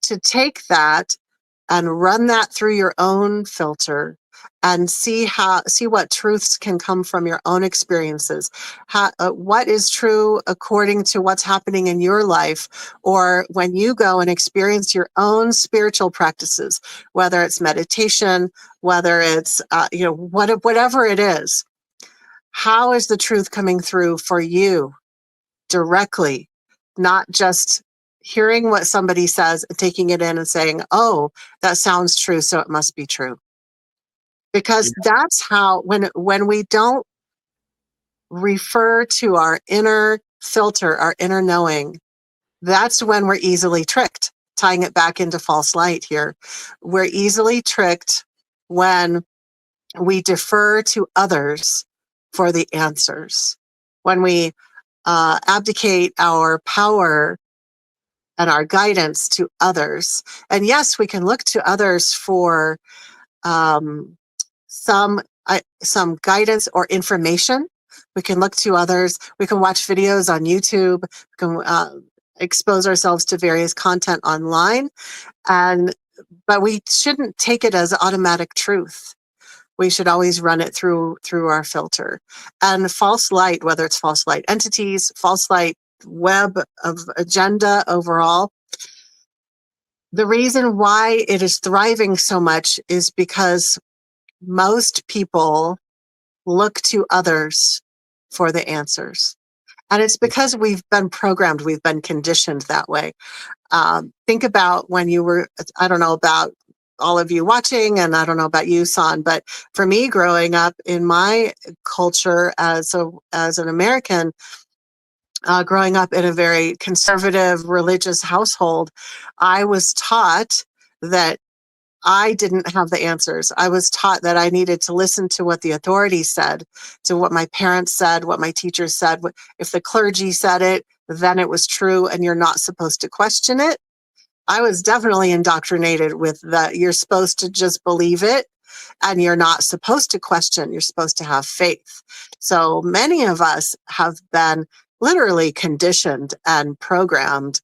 to take that and run that through your own filter and see what truths can come from your own experiences. What is true according to what's happening in your life, or when you go and experience your own spiritual practices, whether it's meditation, whether it's whatever it is. How is the truth coming through for you directly, not just hearing what somebody says and taking it in and saying, oh, that sounds true, so it must be true. Because that's how, when we don't refer to our inner filter, our inner knowing, that's when we're easily tricked. Tying it back into false light here. We're easily tricked when we defer to others for the answers. When we abdicate our power and our guidance to others. And yes, we can look to others for um, some guidance or information. We can look to others. We can watch videos on YouTube. We can expose ourselves to various content online, but we shouldn't take it as automatic truth. We should always run it through our filter. And false light, whether it's false light entities, false light web of agenda overall, the reason why it is thriving so much is because most people look to others for the answers. And it's because we've been programmed, we've been conditioned that way. Think about when you were, I don't know, about all of you watching, and I don't know about you, San, but for me, growing up in my culture as an American, growing up in a very conservative religious household, I was taught that I didn't have the answers. I was taught that I needed to listen to what the authorities said, to what my parents said, what my teachers said. If the clergy said it, then it was true, and you're not supposed to question it. I was definitely indoctrinated with that you're supposed to just believe it, and you're not supposed to question. You're supposed to have faith. So many of us have been literally conditioned and programmed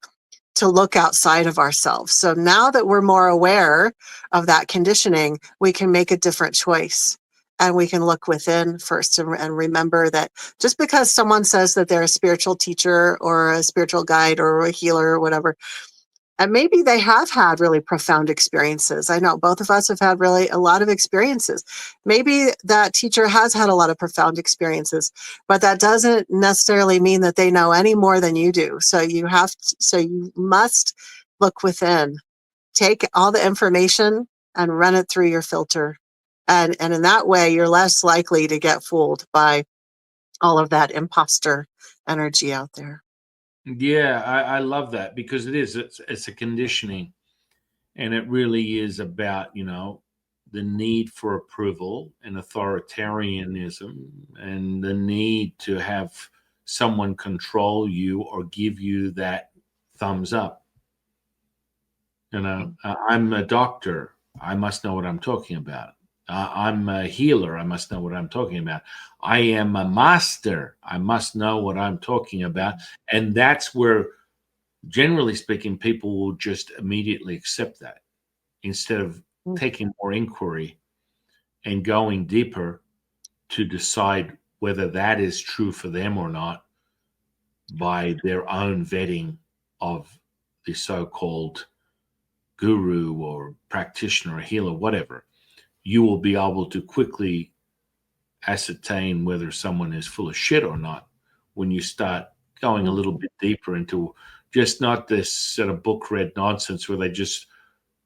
to look outside of ourselves. So now that we're more aware of that conditioning, we can make a different choice. And we can look within first and remember that just because someone says that they're a spiritual teacher or a spiritual guide or a healer or whatever, and maybe they have had really profound experiences. I know both of us have had really a lot of experiences. Maybe that teacher has had a lot of profound experiences, but that doesn't necessarily mean that they know any more than you do. So you must look within, take all the information and run it through your filter. And in that way, you're less likely to get fooled by all of that imposter energy out there. Yeah, I love that because it's a conditioning, and it really is about the need for approval and authoritarianism, and the need to have someone control you or give you that thumbs up. I'm a doctor. I must know what I'm talking about. I'm a healer. I must know what I'm talking about. I am a master. I must know what I'm talking about. And that's where, generally speaking, people will just immediately accept that instead of taking more inquiry and going deeper to decide whether that is true for them or not by their own vetting of the so-called guru or practitioner or healer, whatever. You will be able to quickly ascertain whether someone is full of shit or not when you start going a little bit deeper into just not this sort of book read nonsense where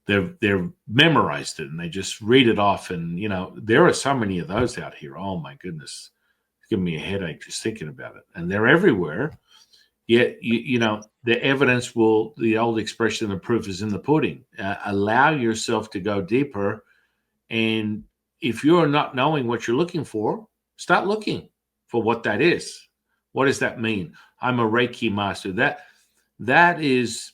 they're memorized it and they just read it off. And there are so many of those out here. Oh my goodness, it's giving me a headache just thinking about it. And they're everywhere. Yet the evidence the old expression, the proof is in the pudding. Allow yourself to go deeper, and if you're not knowing what you're looking for, start looking for what that is. What does that mean? I'm a Reiki master. That is,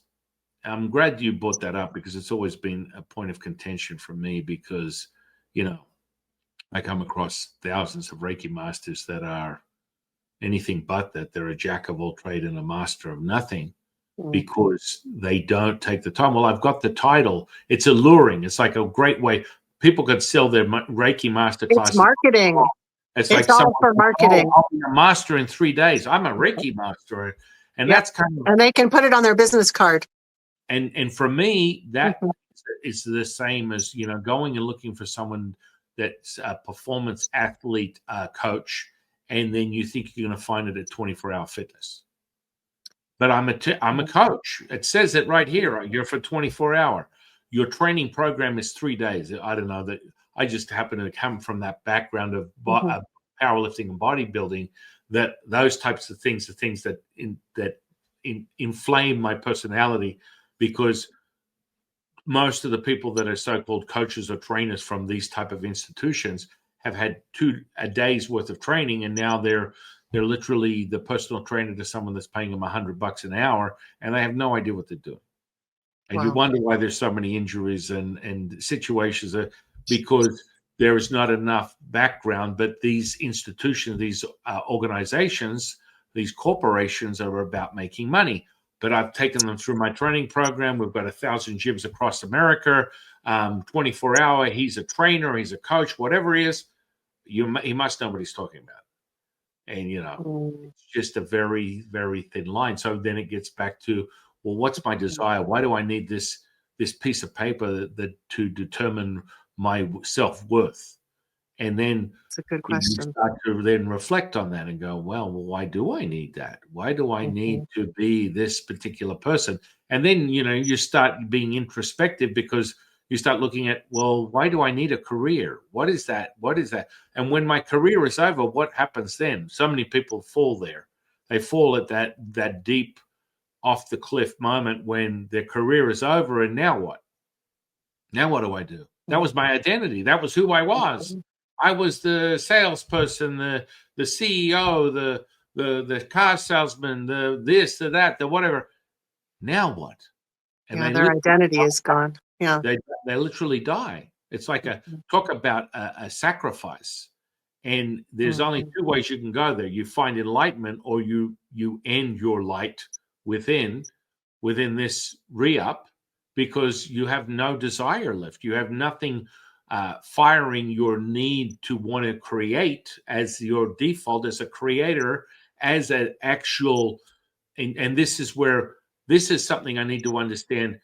I'm glad you brought that up because it's always been a point of contention for me because, I come across thousands of Reiki masters that are anything but that. They're a jack of all trade and a master of nothing because they don't take the time. Well, I've got the title. It's alluring. It's like a great way. People could sell their Reiki master classes. It's marketing. It's like all for marketing. I'll be a master in 3 days. I'm a Reiki master. And that's kind of, and they can put it on their business card. And for me, that is the same as, going and looking for someone that's a performance athlete coach, and then you think you're going to find it at 24-hour fitness. But I'm a coach. It says it right here. You're for 24-hour. Your training program is 3 days. I don't know that. I just happen to come from that background of powerlifting and bodybuilding. That those types of things are things that inflame my personality, because most of the people that are so-called coaches or trainers from these type of institutions have had a day's worth of training, and now they're literally the personal trainer to someone that's paying them $100 an hour, and they have no idea what they're doing. And you wonder why there's so many injuries and situations, because there is not enough background. But these institutions, these organizations, these corporations are about making money. But I've taken them through my training program. We've got 1,000 gyms across America, 24-hour. He's a trainer, he's a coach, whatever he is. He must know what he's talking about. And, it's just a very, very thin line. So then it gets back to, well, what's my desire? Why do I need this piece of paper that to determine my self-worth? And then it's a good question. You start to then reflect on that and go, well, why do I need that? Why do I need to be this particular person? And then, you start being introspective, because You start looking at, well, why do I need a career? What is that? What is that? And when my career is over, what happens then? So many people fall there. They fall at that deep off the cliff moment when their career is over, and now what? Now what do I do? That was my identity. That was who I was. I was the salesperson, the CEO, the car salesman, the this, the that, the whatever. Now what? And Yeah, their identity is gone. Yeah. they literally die. It's like talk about a sacrifice. And there's only two ways you can go there. You find enlightenment, or you end your light within this re-up, because you have no desire left. You have nothing firing your need to want to create as your default, as a creator, as an actual. And this is where this is something I need to understand.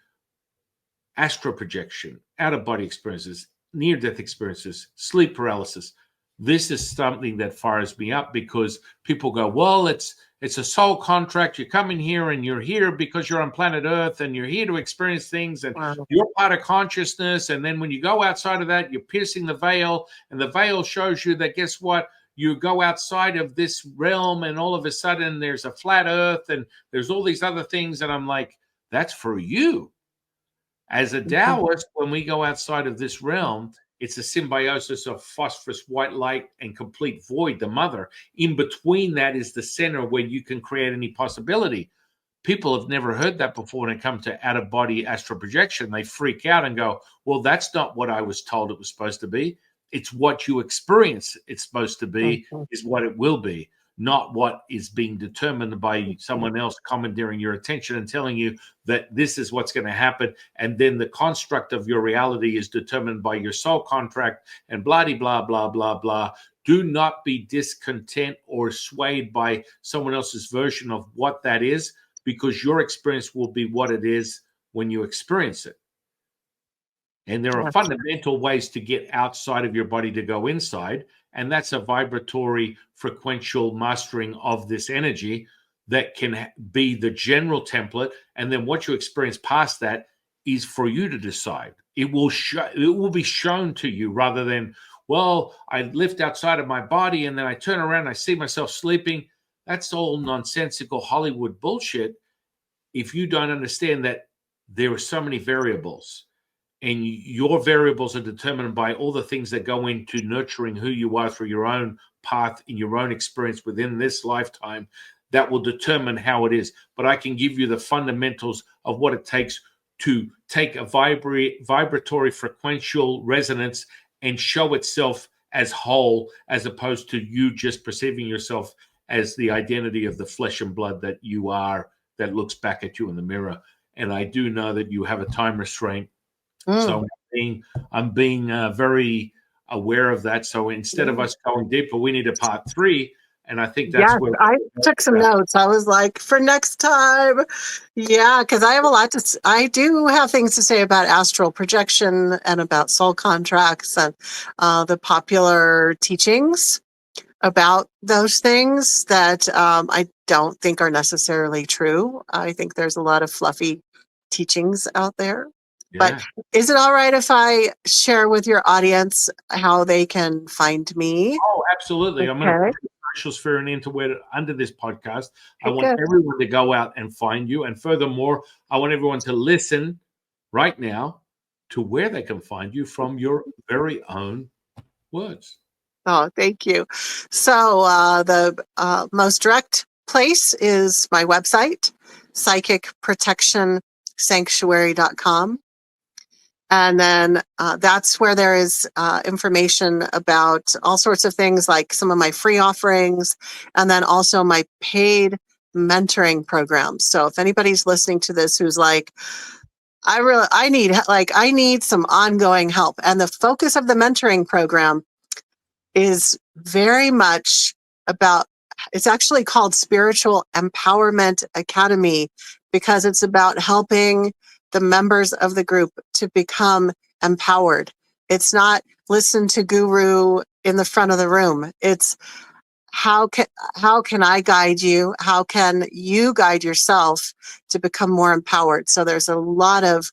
Astral projection, out of body experiences, near death experiences, sleep paralysis. This is something that fires me up, because people go, well, it's a soul contract. You come in here and you're here because you're on planet Earth and you're here to experience things, and you're part of consciousness. And then when you go outside of that, you're piercing the veil, and the veil shows you that, guess what? You go outside of this realm and all of a sudden there's a flat Earth and there's all these other things. And I'm like, that's for you. As a Taoist, when we go outside of this realm, it's a symbiosis of phosphorus, white light, and complete void, the mother. In between that is the center where you can create any possibility. People have never heard that before when it comes to out-of-body astral projection. They freak out and go, well, that's not what I was told it was supposed to be. It's what you experience it's supposed to be is what it will be, not what is being determined by someone else commandeering your attention and telling you that this is what's going to happen. And then the construct of your reality is determined by your soul contract and blah, blah, blah, blah, blah. Do not be discontent or swayed by someone else's version of what that is, because your experience will be what it is when you experience it. And there are fundamental ways to get outside of your body to go inside. And that's a vibratory, frequential mastering of this energy that can be the general template. And then what you experience past that is for you to decide. It will be shown to you, rather than, well, I lift outside of my body and then I turn around and I see myself sleeping. That's all nonsensical Hollywood bullshit. If you don't understand that there are so many variables, and your variables are determined by all the things that go into nurturing who you are through your own path in your own experience within this lifetime, that will determine how it is. But I can give you the fundamentals of what it takes to take a vibratory frequential resonance and show itself as whole, as opposed to you just perceiving yourself as the identity of the flesh and blood that you are, that looks back at you in the mirror. And I do know that you have a time restraint. So I'm being very aware of that. So instead of us going deeper, we need a part 3. And I think that's where I took some notes. I was like, for next time. Yeah, because I have a lot I do have things to say about astral projection and about soul contracts and the popular teachings about those things that I don't think are necessarily true. I think there's a lot of fluffy teachings out there. But is it all right if I share with your audience how they can find me? Oh, absolutely. I'm going to put the social sphere under this podcast. I want everyone to go out and find you. And furthermore, I want everyone to listen right now to where they can find you from your very own words. Oh, thank you. So the most direct place is my website, psychicprotectionsanctuary.com. And then that's where there is information about all sorts of things, like some of my free offerings, and then also my paid mentoring programs. So if anybody's listening to this who's like, I need some ongoing help. And the focus of the mentoring program is very much about, it's actually called Spiritual Empowerment Academy, because it's about helping the members of the group to become empowered. It's not listen to guru in the front of the room. It's how can I guide you? How can you guide yourself to become more empowered? So there's a lot of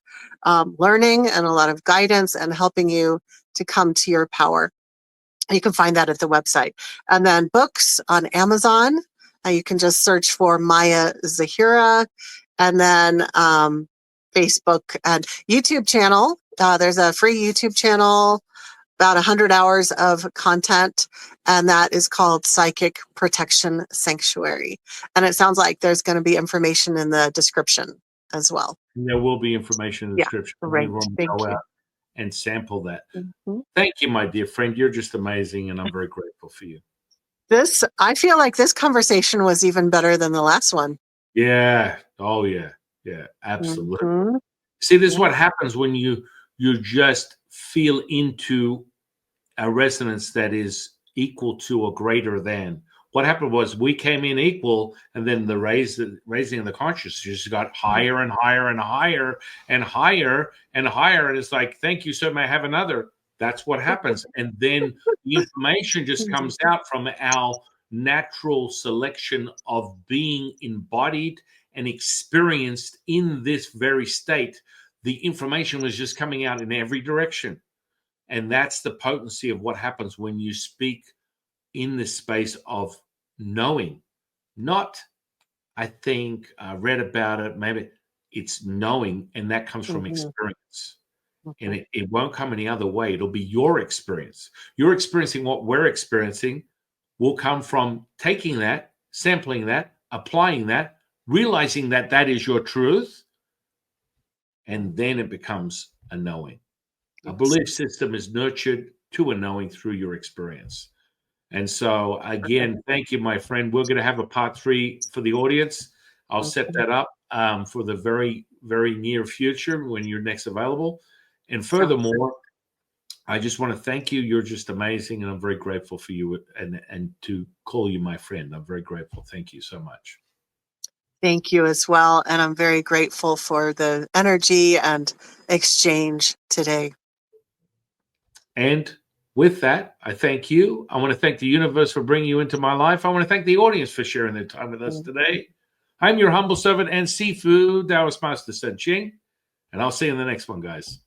learning and a lot of guidance and helping you to come to your power. You can find that at the website. And then books on Amazon. You can just search for Maya Zahira, and then Facebook and YouTube channel. There's a free YouTube channel, about 100 hours of content, and that is called Psychic Protection Sanctuary. And it sounds like there's going to be information in the description as well. There will be information in the Yeah, description. great. Everyone Thank go you. out and sample that. Mhm. Thank you, my dear friend. You're just amazing, and I'm very grateful for you. I feel like this conversation was even better than the last one. Yeah. Oh, yeah. Yeah. Absolutely. Mhm. See, this is what happens when you just feel into a resonance that is equal to or greater than. What happened was we came in equal, and then the raising of the consciousness just got higher and higher and higher and higher and higher. And it's like, thank you, sir. May I have another? That's what happens. And then the information just comes out from our natural selection of being embodied and experienced in this very state. The information was just coming out in every direction. And that's the potency of what happens when you speak in this space of knowing. Not, I think, I read about it, maybe it's knowing, and that comes from Mhm. experience. And Mhm. it won't come any other way. It'll be your experience. You're experiencing what we're experiencing will come from taking that, sampling that, applying that, realizing that that is your truth, and then it becomes a knowing. A Yes. belief system is nurtured to a knowing through your experience. And so, again, thank you, my friend. We're going to have a part 3 for the audience. I'll set Mhm. that up for the very, very near future when you're next available. And Sounds good. furthermore, I just want to thank you. You're just amazing, and I'm very grateful for you and to call you my friend. I'm very grateful. Thank you so much. Thank you as well. And I'm very grateful for the energy and exchange today. And with that, I thank you. I want to thank the universe for bringing you into my life. I want to thank the audience for sharing their time with us today. I'm your humble servant and seafood Taoist Master San Qing, and I'll see you in the next one, guys.